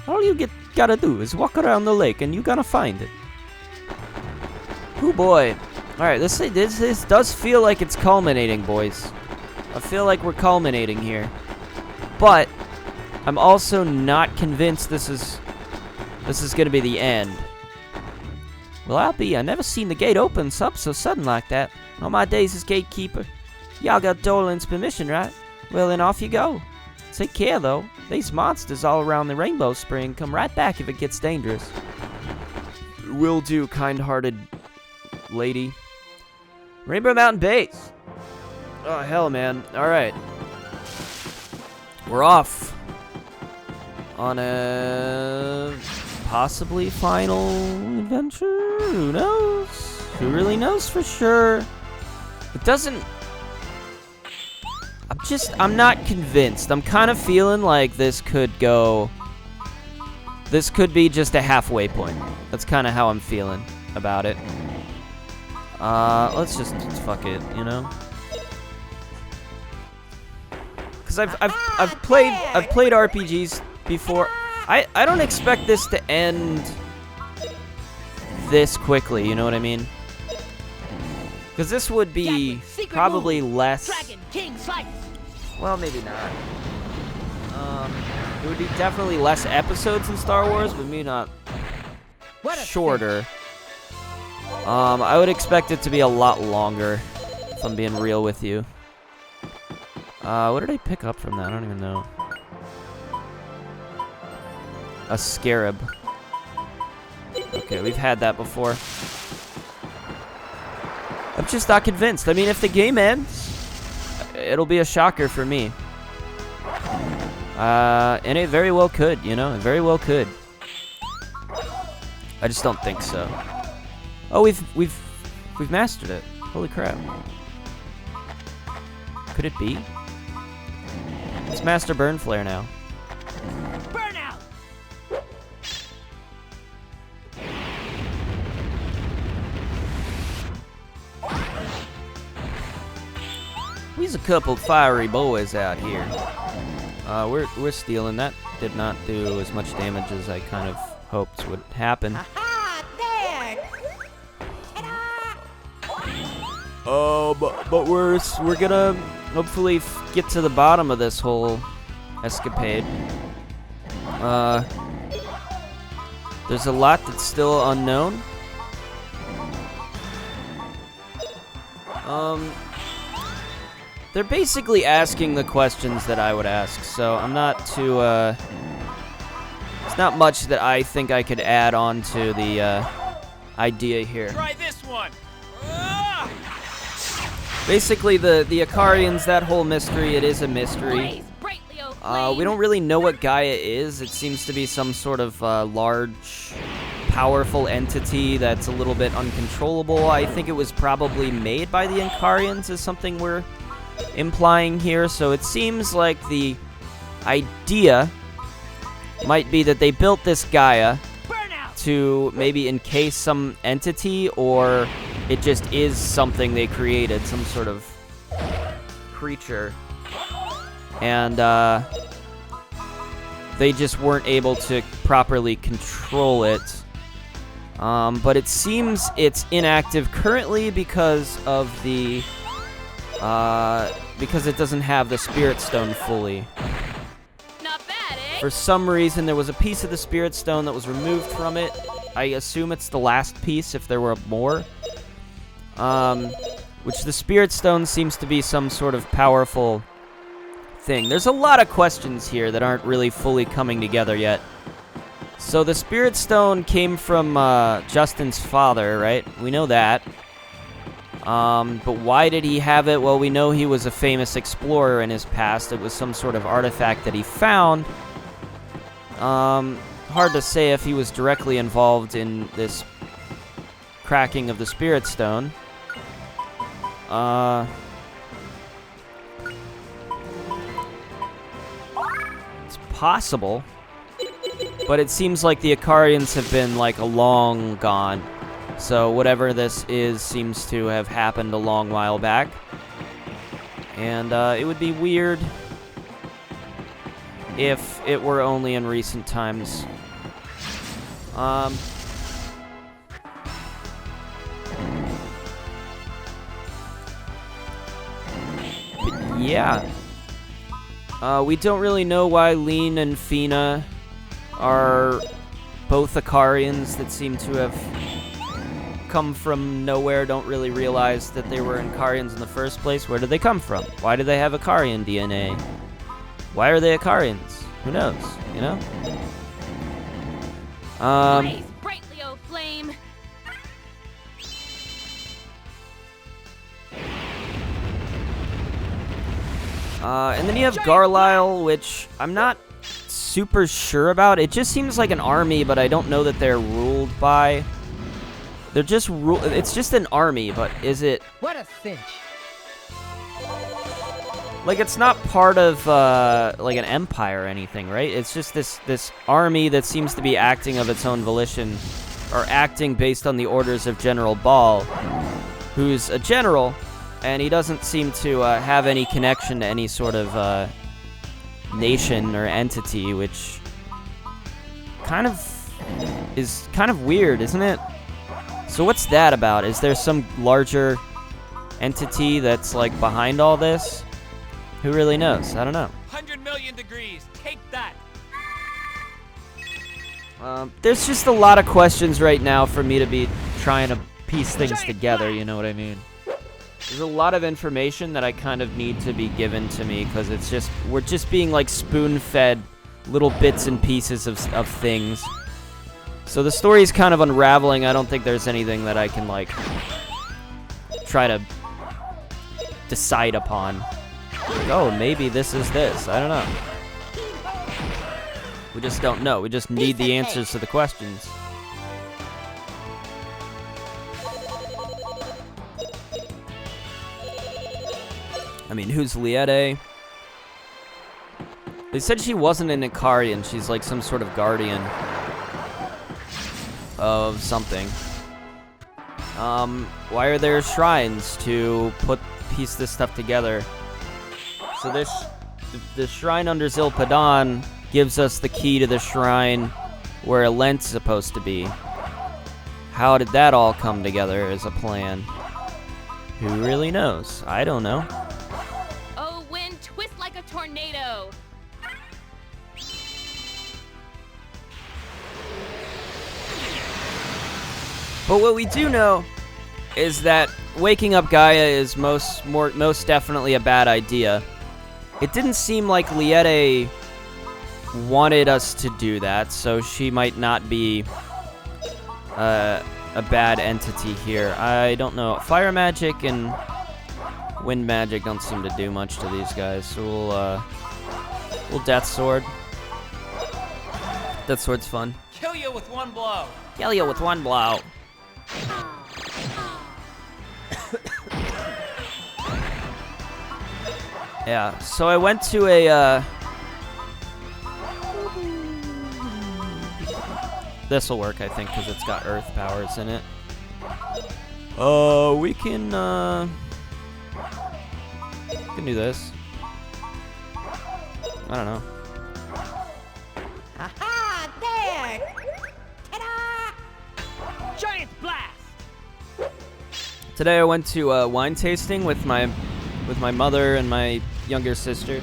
All you gotta do is walk around the lake and you gonna find it. Oh boy. Alright, this does feel like it's culminating, boys. I feel like we're culminating here. But I'm also not convinced this is gonna be the end. Well, I'll be. I never seen the gate open up so sudden like that. All my days as gatekeeper. Y'all got Dolan's permission, right? Well, then off you go. Take care, though. These monsters all around the Rainbow Spring come right back if it gets dangerous. Will do, kind-hearted lady. Rainbow Mountain Base. Oh, hell, man. Alright. We're off on a possibly final adventure. Who knows? Who really knows for sure? It doesn't... I'm not convinced. I'm kind of feeling like this could be just a halfway point. That's kind of how I'm feeling about it. Let's just fuck it, you know? Because I've played RPGs before. I don't expect this to end this quickly, you know what I mean? Because this would be probably less... Well, maybe not. It would be definitely less episodes in Star Wars, but maybe not shorter. I would expect it to be a lot longer, if I'm being real with you. What did I pick up from that? I don't even know. A scarab. Okay, we've had that before. I'm just not convinced. I mean, if the game ends, it'll be a shocker for me. And it very well could, you know? It very well could. I just don't think so. Oh, we've mastered it. Holy crap. Could it be? Let's master Burn Flare now. Burnout! We's a couple fiery boys out here. We're stealing. That did not do as much damage as I kind of hoped would happen. Aha! There! Ta-da! But we're gonna hopefully get to the bottom of this whole escapade. There's a lot that's still unknown. They're basically asking the questions that I would ask, so I'm not too, it's not much that I think I could add on to the, idea here. Try this one. Ah! Basically, the Icarians, that whole mystery, it is a mystery. Blaze brightly, O flame. We don't really know what Gaia is. It seems to be some sort of, large, powerful entity that's a little bit uncontrollable. I think it was probably made by the Icarians, is something we're implying here, so it seems like the idea might be that they built this Gaia to maybe encase some entity, or it just is something they created, some sort of creature, and they just weren't able to properly control it. But it seems it's inactive currently because of the because it doesn't have the Spirit Stone fully. Not bad, eh? For some reason, there was a piece of the Spirit Stone that was removed from it. I assume it's the last piece, if there were more. Which the Spirit Stone seems to be some sort of powerful thing. There's a lot of questions here that aren't really fully coming together yet. So the Spirit Stone came from Justin's father, right? We know that. But why did he have it? Well, we know he was a famous explorer in his past. It was some sort of artifact that he found. Hard to say if he was directly involved in this cracking of the Spirit Stone. It's possible. But it seems like the Icarians have been, like, long gone. So whatever this is seems to have happened a long while back. And it would be weird if it were only in recent times. But yeah. We don't really know why Lean and Fina are both Icarians that seem to have come from nowhere. Don't really realize that they were Icarians in the first place. Where did they come from? Why do they have Icarian DNA? Why are they Icarians? Who knows, you know? Blaze brightly, O flame. And then you have Garlisle, which I'm not super sure about. It just seems like an army, but I don't know that they're ruled by. They're just it's just an army, but is it What a cinch. like it's not part of like an empire or anything, right? It's just this army that seems to be acting of its own volition, or acting based on the orders of General Ball, who's a general, and he doesn't seem to have any connection to any sort of nation or entity, which kind of is kind of weird, isn't it? So what's that about? Is there some larger entity that's like behind all this? Who really knows? I don't know. 100 million million degrees. Take that. There's just a lot of questions right now for me to be trying to piece things together, you know what I mean? There's a lot of information that I kind of need to be given to me, because it's just, we're just being like spoon-fed little bits and pieces of things. So the story's kind of unraveling. I don't think there's anything that I can like try to decide upon. Like, oh, maybe this is this. I don't know. We just don't know. We just need the answers to the questions. I mean, who's Liette? They said she wasn't an Ikarian. She's like some sort of guardian of something. Why are there shrines to piece this stuff together? So the shrine under Zilpadan gives us the key to the shrine where Lent's supposed to be. How did that all come together as a plan? Who really knows? I don't know. Oh, wind, twist like a tornado. But what we do know is that waking up Gaia is most definitely a bad idea. It didn't seem like Liette wanted us to do that, so she might not be a bad entity here. I don't know. Fire magic and wind magic don't seem to do much to these guys, so we'll Death Sword. Death Sword's fun. Kill you with one blow. Kill you with one blow. Yeah, so I went to a, this'll work, I think, because it's got earth powers in it. We can do this. I don't know. Aha! There! Ta-da! Giant blast! Today I went to wine tasting with my mother and my younger sister.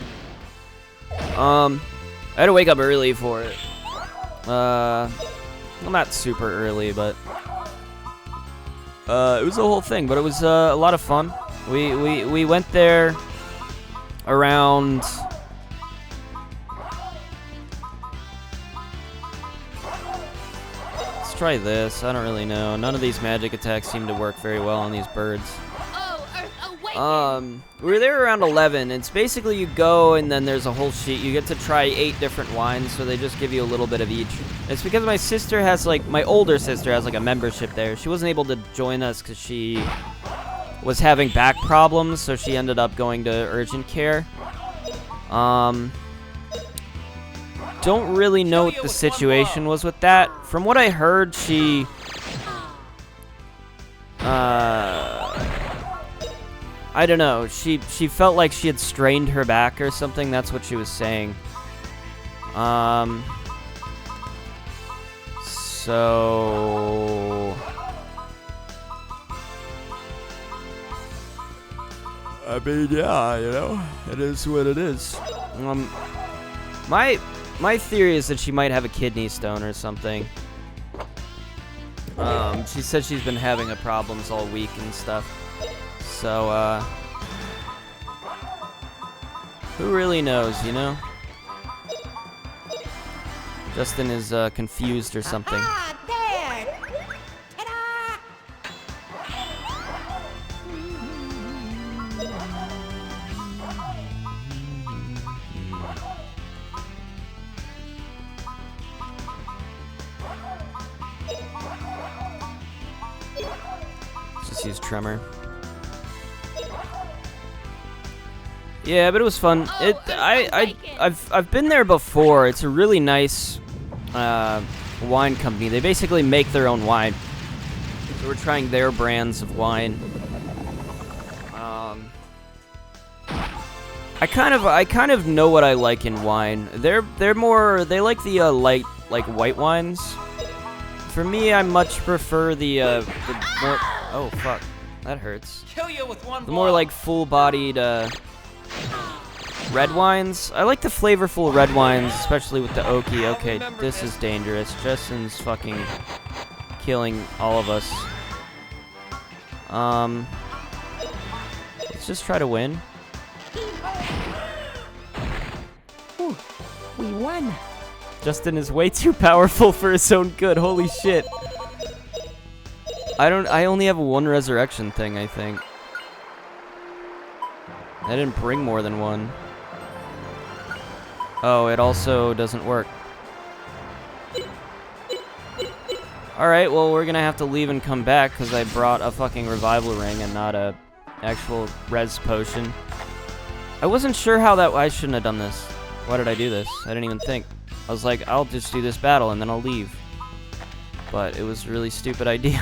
I had to wake up early for it. Well, not super early, but it was the whole thing. But it was a lot of fun. We went there around. Let's try this. I don't really know. None of these magic attacks seem to work very well on these birds. We were there around 11. It's basically you go and then there's a whole sheet. You get to try 8 different wines, so they just give you a little bit of each. It's because my sister has my older sister has a membership there. She wasn't able to join us because she was having back problems, so she ended up going to urgent care. Don't really know what the situation was with that. From what I heard, she I don't know. She felt like she had strained her back or something. That's what she was saying. So I mean, yeah, you know, it is what it is. My theory is that she might have a kidney stone or something. She said she's been having problems all week and stuff. So, who really knows, you know? Justin is confused or something. Ah, there! Ta-da! Just use Tremor. Yeah, but it was fun. I've been there before. It's a really nice wine company. They basically make their own wine. So we're trying their brands of wine. I kind of know what I like in wine. They like the light, like white wines. For me, I much prefer the more. Oh fuck, that hurts. Kill you with one The more like full-bodied Red wines? I like the flavorful red wines, especially with the oaky. Okay, this is dangerous. Justin's fucking killing all of us. Let's just try to win. Ooh, we won. Justin is way too powerful for his own good. Holy shit. I only have one resurrection thing, I think. I didn't bring more than one. Oh, it also doesn't work. Alright, well, we're gonna have to leave and come back because I brought a fucking revival ring and not a actual res potion. I wasn't sure how that... I shouldn't have done this. Why did I do this? I didn't even think. I was like, I'll just do this battle and then I'll leave. But it was a really stupid idea.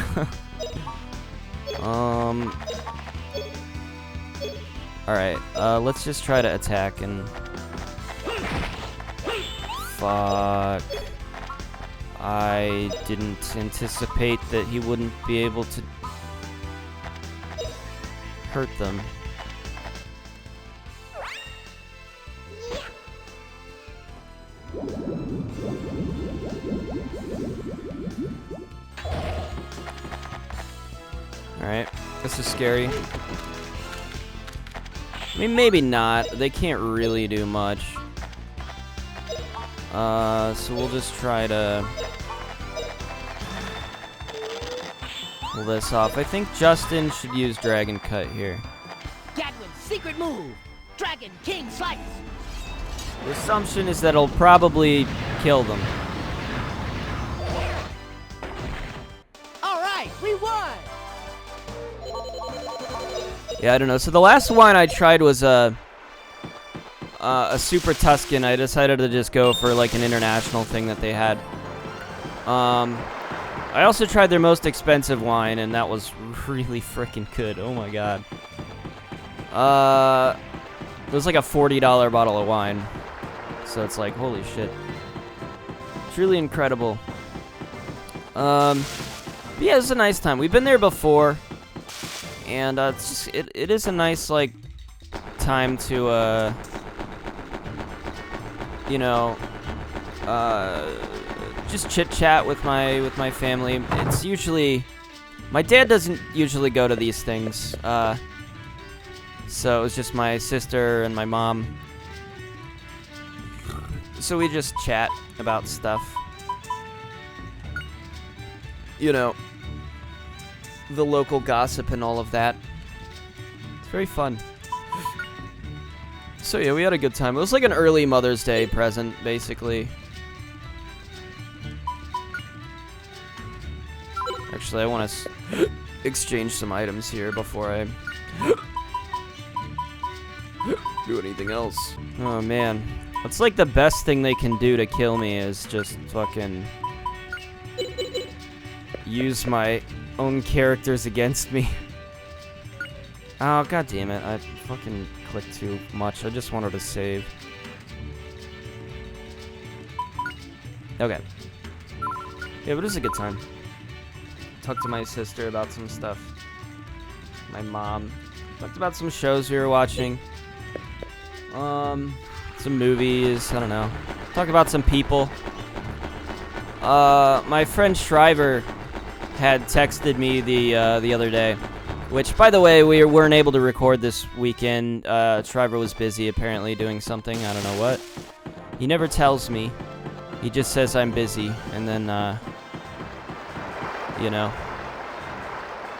Alright, let's just try to attack and... Fuck. I didn't anticipate that he wouldn't be able to hurt them. Alright, this is scary. I mean, maybe not. They can't really do much. So we'll just try to pull this off. I think Justin should use Dragon Cut here. Gadwin's secret move. Dragon King Slice. The assumption is that it'll probably kill them. All right, we won. Yeah, I don't know. So the last wine I tried was a Super Tuscan. I decided to just go for like an international thing that they had. I also tried their most expensive wine, and that was really freaking good. Oh my god. It was like a $40 bottle of wine. So it's like, holy shit. Truly incredible. But yeah, it's a nice time. We've been there before. And it's just, it is a nice, like, time to, you know, just chit-chat with my family. It's usually... My dad doesn't usually go to these things, so it was just my sister and my mom. So we just chat about stuff. You know, the local gossip and all of that. It's very fun. So yeah, we had a good time. It was like an early Mother's Day present, basically. Actually, I want to exchange some items here before I do anything else. Oh man. It's like the best thing they can do to kill me is just fucking use my own characters against me. Oh, god damn it. I fucking clicked too much. I just wanted to save. Okay. Yeah, but it was a good time. Talked to my sister about some stuff. My mom. Talked about some shows we were watching. Some movies. I don't know. Talked about some people. My friend Shriver had texted me the other day, which, by the way, we weren't able to record this weekend. Shriver was busy, apparently, doing something. I don't know what. He never tells me. He just says I'm busy, and then, you know,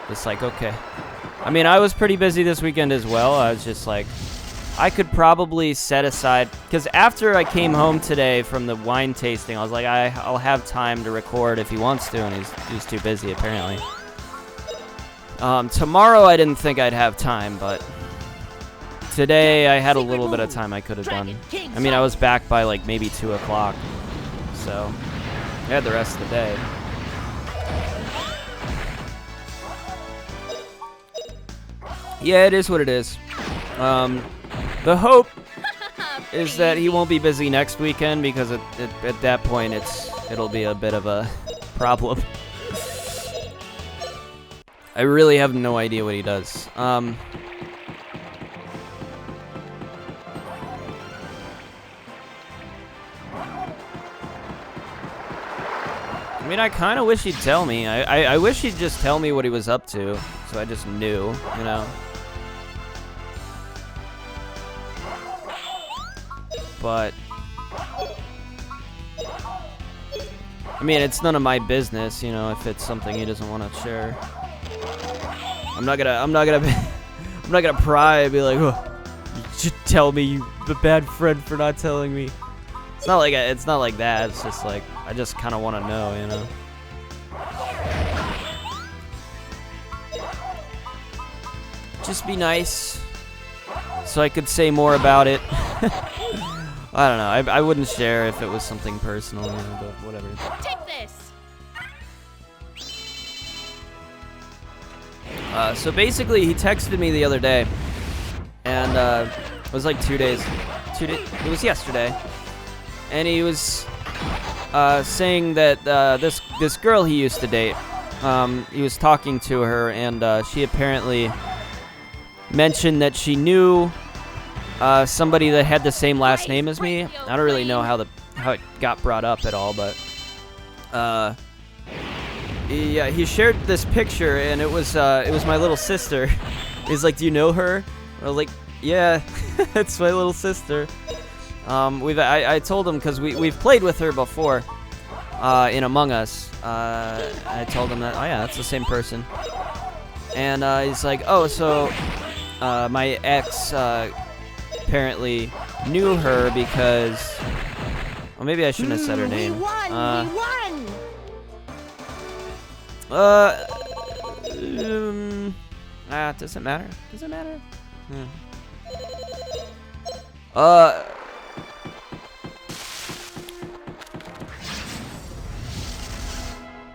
it's like, okay. I mean, I was pretty busy this weekend as well. I was just like, I could probably set aside, because after I came home today from the wine tasting, I was like, I'll have time to record if he wants to, and he's too busy, apparently. Tomorrow I didn't think I'd have time, but today I had a little bit of time I could have done. I mean, I was back by like maybe 2 o'clock, so I had the rest of the day. Yeah, it is what it is. The hope is that he won't be busy next weekend, because at that point it'll be a bit of a problem. I really have no idea what he does. I mean, I kind of wish he'd tell me. I wish he'd just tell me what he was up to, so I just knew, you know. But I mean, it's none of my business, you know, if it's something he doesn't want to share. I'm not gonna pry and be like, oh, you should tell me, you the bad friend for not telling me. It's not like that. It's just like I just kind of want to know, you know. Just be nice, so I could say more about it. I don't know. I wouldn't share if it was something personal, you know, but whatever. Take this. So basically, he texted me the other day, and it was like 2 days. It was yesterday, and he was saying that this girl he used to date, he was talking to her, and she apparently mentioned that she knew somebody that had the same last name as me. I don't really know how it got brought up at all, but he shared this picture, and it was my little sister. He's like, "Do you know her?" I was like, "Yeah, it's my little sister." I told him because we've played with her before in Among Us. I told him that, oh yeah, that's the same person. And he's like, "Oh, so my ex apparently knew her because..." Well, maybe I shouldn't have said her name. We won! Does it matter? Does it matter?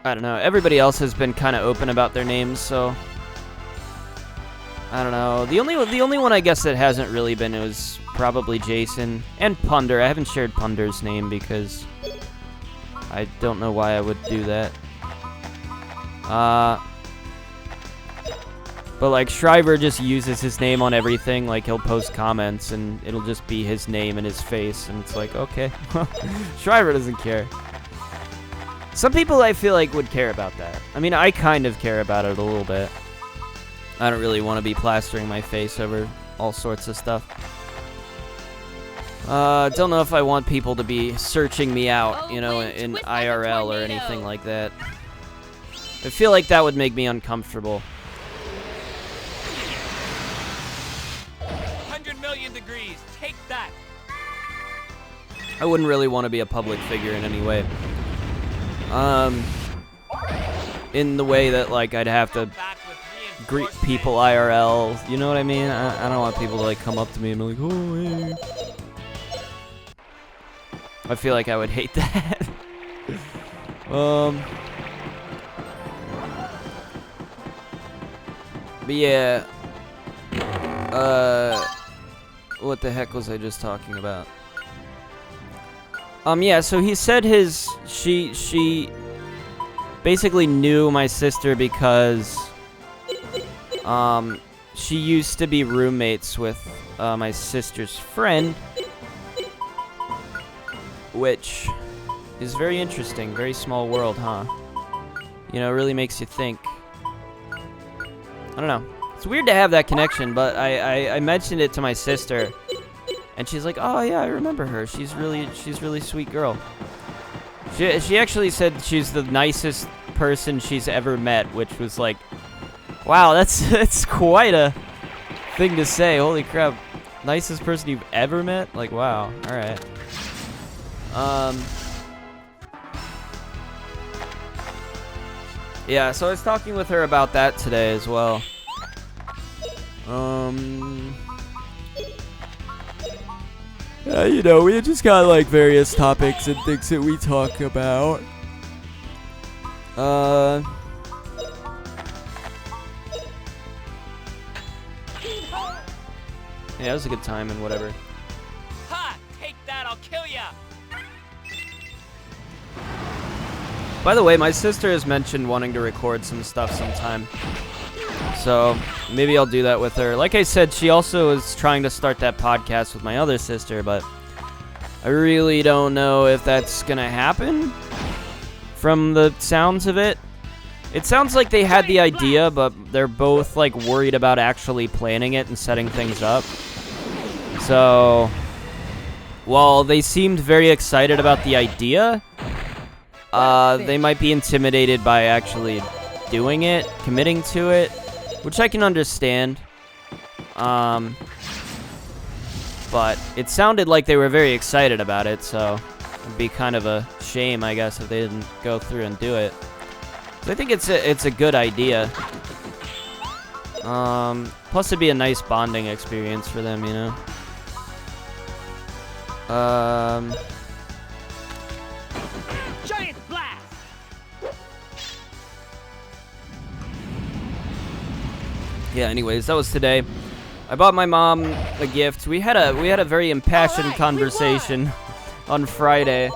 I don't know. Everybody else has been kind of open about their names, so I don't know. The only one I guess that hasn't really been was probably Jason and Punder. I haven't shared Punder's name because I don't know why I would do that. But like Shriver just uses his name on everything. Like he'll post comments and it'll just be his name and his face, and it's like, okay, Shriver doesn't care. Some people I feel like would care about that. I mean, I kind of care about it a little bit. I don't really want to be plastering my face over all sorts of stuff. Don't know if I want people to be searching me out, you know, in IRL or anything like that. I feel like that would make me uncomfortable. 100 million degrees. Take that. I wouldn't really want to be a public figure in any way. In the way that, like, I'd have to greet people IRL, you know what I mean? I don't want people to, like, come up to me and be like, "Oh, hey." I feel like I would hate that. But yeah. What the heck was I just talking about? Yeah, so he said she basically knew my sister because she used to be roommates with my sister's friend, which is very interesting. Very small world, huh? You know, it really makes you think. I don't know. It's weird to have that connection, but I mentioned it to my sister, and she's like, "Oh yeah, I remember her. She's really sweet girl." She actually said she's the nicest person she's ever met, which was like, wow, that's quite a thing to say. Holy crap. Nicest person you've ever met? Like, wow. All right. Yeah, so I was talking with her about that today as well. Yeah, you know, we just got like various topics and things that we talk about. Yeah, it was a good time and whatever. Ha! Take that, I'll kill ya! By the way, my sister has mentioned wanting to record some stuff sometime. So maybe I'll do that with her. Like I said, she also is trying to start that podcast with my other sister, but I really don't know if that's gonna happen from the sounds of it. It sounds like they had the idea, but they're both, like, worried about actually planning it and setting things up. So, while they seemed very excited about the idea, they might be intimidated by actually doing it, committing to it, which I can understand. But it sounded like they were very excited about it, so it'd be kind of a shame, I guess, if they didn't go through and do it. So I think it's a good idea. Plus it'd be a nice bonding experience for them, you know. Giant blast! Yeah, anyways, that was today. I bought my mom a gift. We had a very impassioned conversation on Friday.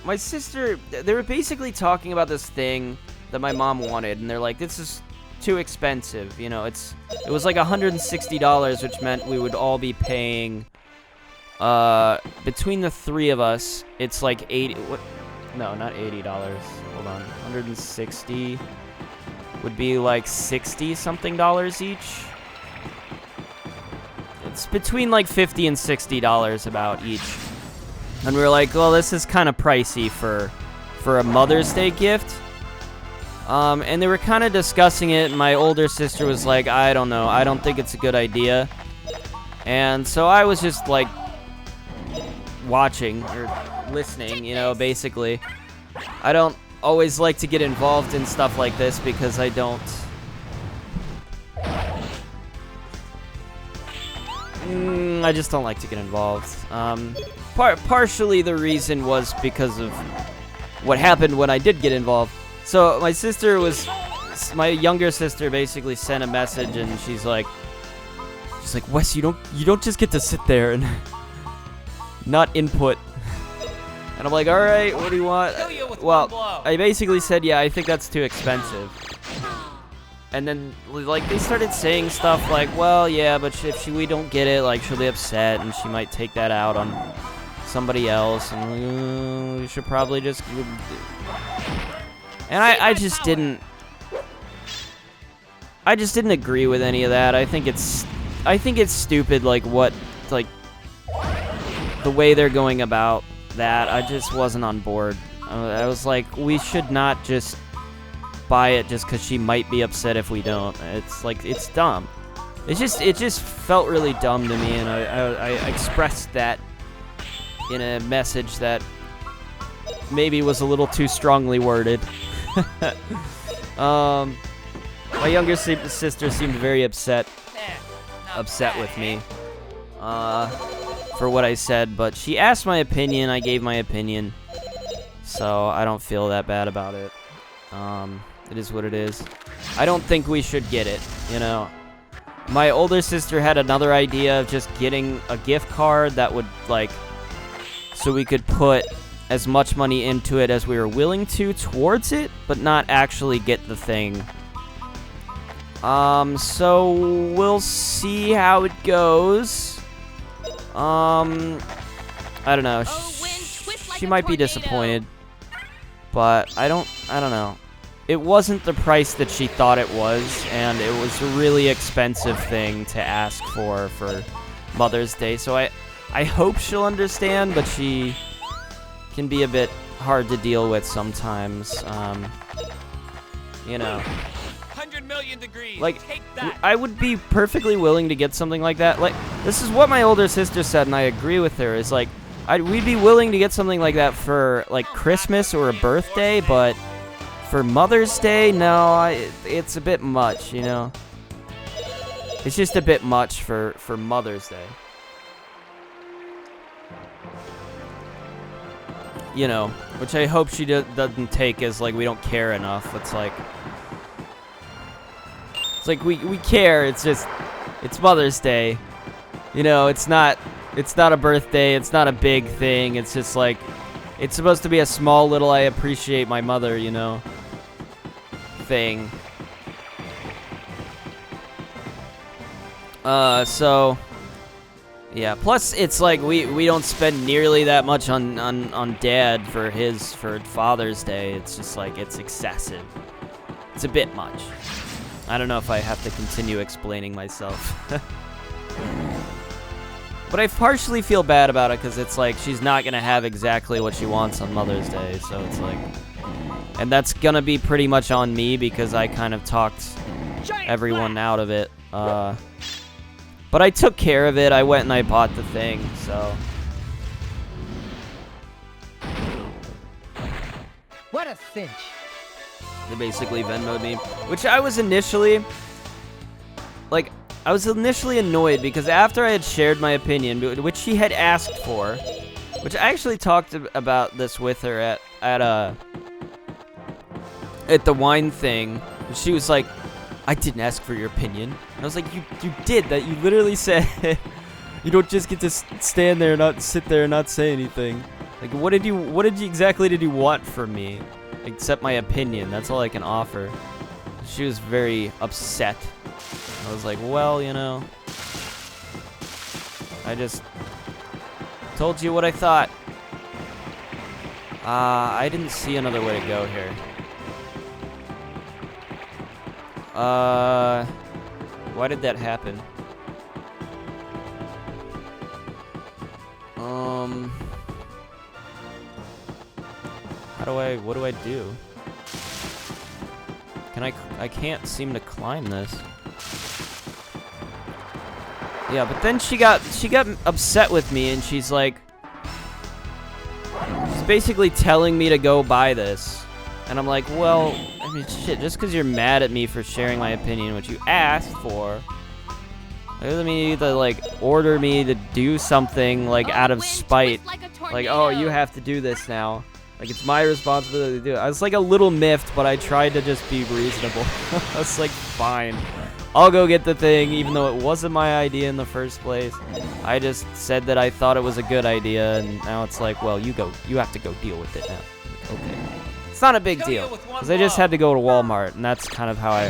My sister, they were basically talking about this thing that my mom wanted, and they're like, this is too expensive, you know. It was like $160, which meant we would all be paying, between the three of us, it's like 80, what, no, not $80, hold on, 160 would be like 60 something dollars each. It's between like $50 and $60 about each. And we were like, well, this is kind of pricey for a Mother's Day gift. And they were kind of discussing it, and my older sister was like, I don't know, I don't think it's a good idea. And so I was just like watching or listening, you know, basically. I don't always like to get involved in stuff like this because I don't... I just don't like to get involved. Partially the reason was because of what happened when I did get involved. So my younger sister basically sent a message, and she's like, Wes, you don't just get to sit there and not input. And I'm like, all right, what do you want? Well, I basically said, yeah, I think that's too expensive. And then, like, they started saying stuff like, well, yeah, but if we don't get it, like, she'll be upset, and she might take that out on somebody else, and we should probably just... And I just didn't agree with any of that. I think it's stupid, like, the way they're going about that. I just wasn't on board. I was like, we should not just buy it just because she might be upset if we don't. It's like, it's dumb. It just felt really dumb to me, and I expressed that in a message that maybe was a little too strongly worded. My younger sister seemed very upset with me for what I said, but she asked my opinion. I gave my opinion, so I don't feel that bad about it. It is what it is. I don't think we should get it, you know. My older sister had another idea of just getting a gift card that would, like, so we could put as much money into it as we were willing to towards it, but not actually get the thing. So we'll see how it goes. I don't know. She might be disappointed, but I don't know. It wasn't the price that she thought it was, and it was a really expensive thing to ask for Mother's Day. So I hope she'll understand, but she can be a bit hard to deal with sometimes. You know. 100 million degrees. Like, take that. I would be perfectly willing to get something like that. Like, this is what my older sister said, and I agree with her. Is like, we'd be willing to get something like that for like Christmas or a birthday, but for Mother's Day, no, it's a bit much, you know. It's just a bit much for Mother's Day. You know, which I hope she doesn't take as like we don't care enough. It's like we care. It's just, it's Mother's Day. You know, it's not a birthday. It's not a big thing. It's just like, it's supposed to be a small little I appreciate my mother, you know, thing. So Yeah, plus it's like we don't spend nearly that much on Dad for Father's Day. It's just like it's excessive. It's a bit much. I don't know if I have to continue explaining myself. But I partially feel bad about it because it's like she's not gonna have exactly what she wants on Mother's Day, so it's like, and that's gonna be pretty much on me because I kind of talked everyone out of it. But I took care of it. I went and I bought the thing, so. What a cinch. They basically Venmo'd me, which I was initially, like, I was initially annoyed because after I had shared my opinion, which she had asked for, which I actually talked about this with her at the wine thing, and she was like, I didn't ask for your opinion. And I was like, you did that. You literally said you don't just get to stand there and not sit there and not say anything. Like, what exactly did you want from me? Except my opinion. That's all I can offer. She was very upset. I was like, well, you know, I just told you what I thought. I didn't see another way to go here. Why did that happen? What do I do? I can't seem to climb this. Yeah, but then she got upset with me and she's like, she's basically telling me to go buy this. And I'm like, well, I mean, shit, just because you're mad at me for sharing my opinion, which you asked for, that doesn't mean you need to, like, order me to do something, like, out of spite. Like, oh, you have to do this now. Like, it's my responsibility to do it. I was, like, a little miffed, but I tried to just be reasonable. I was like, fine. I'll go get the thing, even though it wasn't my idea in the first place. I just said that I thought it was a good idea, and now it's like, well, you have to go deal with it now. Okay. It's not a big deal, because I just had to go to Walmart, and that's kind of how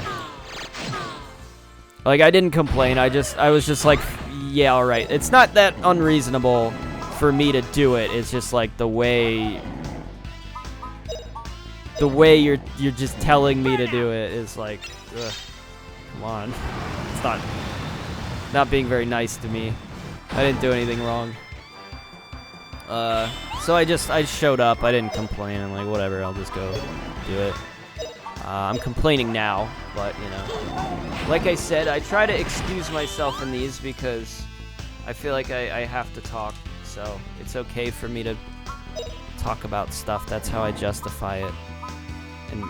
like, I didn't complain. I was just like, yeah, all right. It's not that unreasonable for me to do it. It's just like the way you're just telling me to do it is like, ugh, come on. It's not being very nice to me. I didn't do anything wrong. So I showed up. I didn't complain. I'm like, whatever, I'll just go do it. I'm complaining now, but, you know. Like I said, I try to excuse myself in these because I feel like I have to talk, so it's okay for me to talk about stuff. That's how I justify it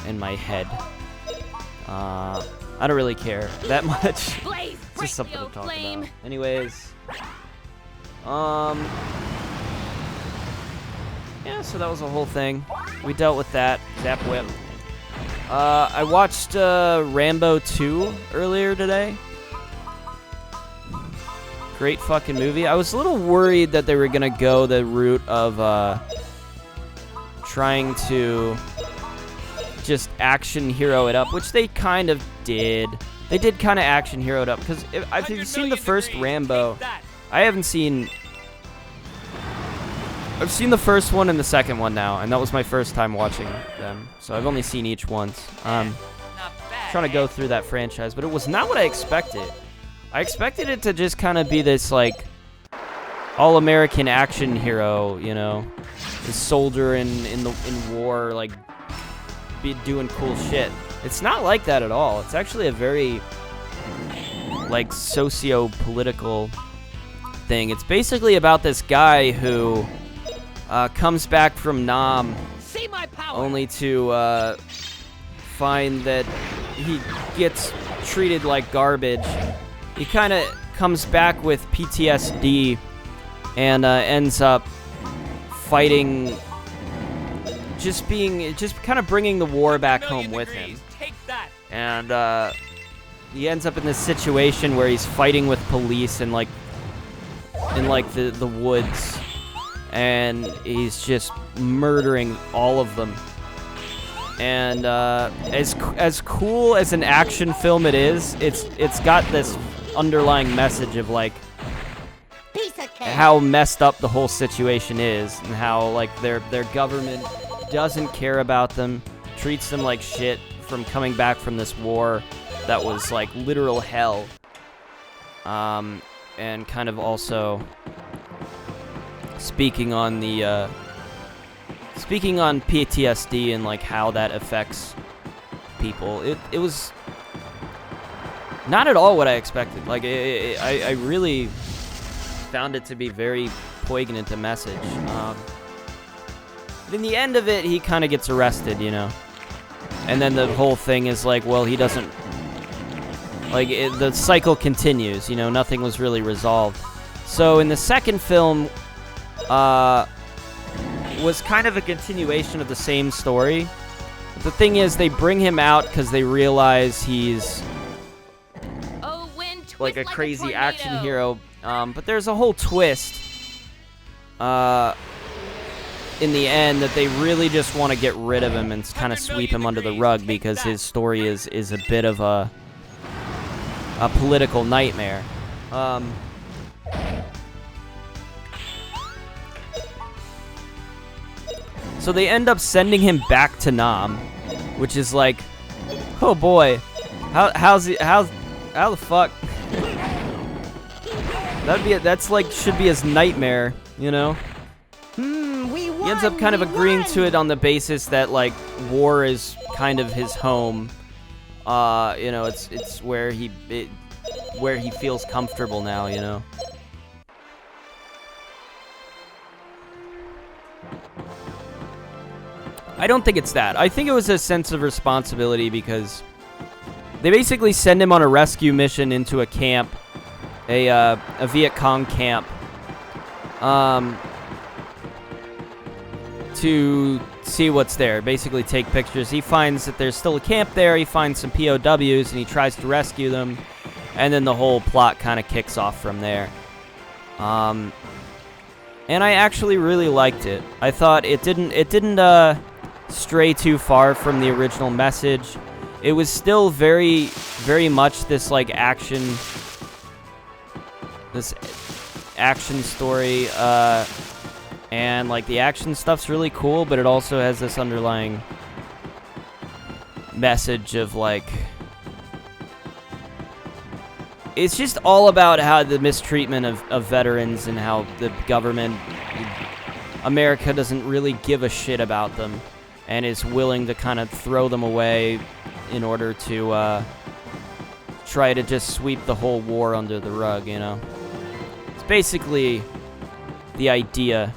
in my head. I don't really care that much. It's just something to talk about. Anyways, yeah, so that was the whole thing. We dealt with that. Zap whip. I watched Rambo 2 earlier today. Great fucking movie. I was a little worried that they were gonna go the route of trying to just action hero it up, which they kind of did. They did kind of action hero it up, because if you've seen the first Rambo, I haven't seen... I've seen the first one and the second one now, and that was my first time watching them, so I've only seen each once. Trying to go through that franchise, but it was not what I expected. I expected it to just kind of be this, like, all-American action hero, you know, this soldier in war, like, be doing cool shit. It's not like that at all. It's actually a very, like, socio-political thing. It's basically about this guy who comes back from Nam only to find that he gets treated like garbage. He kind of comes back with PTSD and ends up fighting, just kind of bringing the war back home with him. And he ends up in this situation where he's fighting with police in like the woods, and he's just murdering all of them. And as cool as an action film it is, it's got this underlying message of like, piece of how messed up the whole situation is, and how like their government doesn't care about them, treats them like shit from coming back from this war that was like literal hell. And kind of also speaking on PTSD and like how that affects people. It was not at all what I expected. Like I really found it to be very poignant a message. But in the end of it, he kind of gets arrested, you know. And then the whole thing is like, well, he doesn't. Like, the cycle continues, you know, nothing was really resolved. So in the second film, was kind of a continuation of the same story. But the thing is, they bring him out because they realize he's like a crazy action hero. But there's a whole twist in the end that they really just want to get rid of him and kind of sweep him under the rug because his story is a bit of a political nightmare. So they end up sending him back to Nam, which is like, oh boy, how the fuck? That's like should be his nightmare, you know? He ends up kind of agreeing to it on the basis that like war is kind of his home. You know, it's where he feels comfortable now, you know. I don't think it's that. I think it was a sense of responsibility because they basically send him on a rescue mission into a camp, a Viet Cong camp, to see what's there. Basically take pictures. He finds that there's still a camp there. He finds some POWs and he tries to rescue them. And then the whole plot kind of kicks off from there. And I actually really liked it. I thought it didn't stray too far from the original message. It was still very, very much this like action story. And like the action stuff's really cool, but it also has this underlying message of like, it's just all about how the mistreatment of veterans and how the government, America doesn't really give a shit about them and is willing to kind of throw them away in order to try to just sweep the whole war under the rug, you know? It's basically the idea.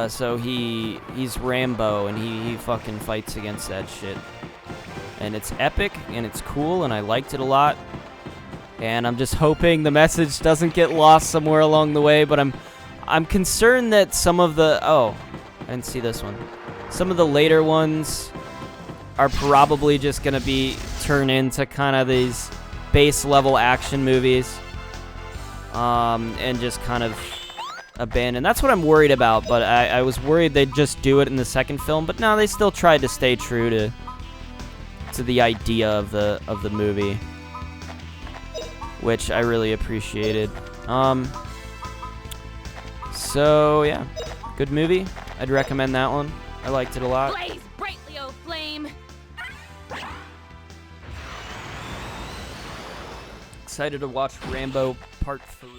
So he's Rambo, and he fucking fights against that shit. And it's epic, and it's cool, and I liked it a lot. And I'm just hoping the message doesn't get lost somewhere along the way, but I'm concerned that some of the... Oh, I didn't see this one. Some of the later ones are probably just going to be turned into kind of these base-level action movies. And just kind of abandon. That's what I'm worried about, but I was worried they'd just do it in the second film, but no, they still tried to stay true to the idea of the movie, which I really appreciated. So yeah, good movie. I'd recommend that one. I liked it a lot. Blaze brightly, oh flame! Excited to watch Rambo Part 3.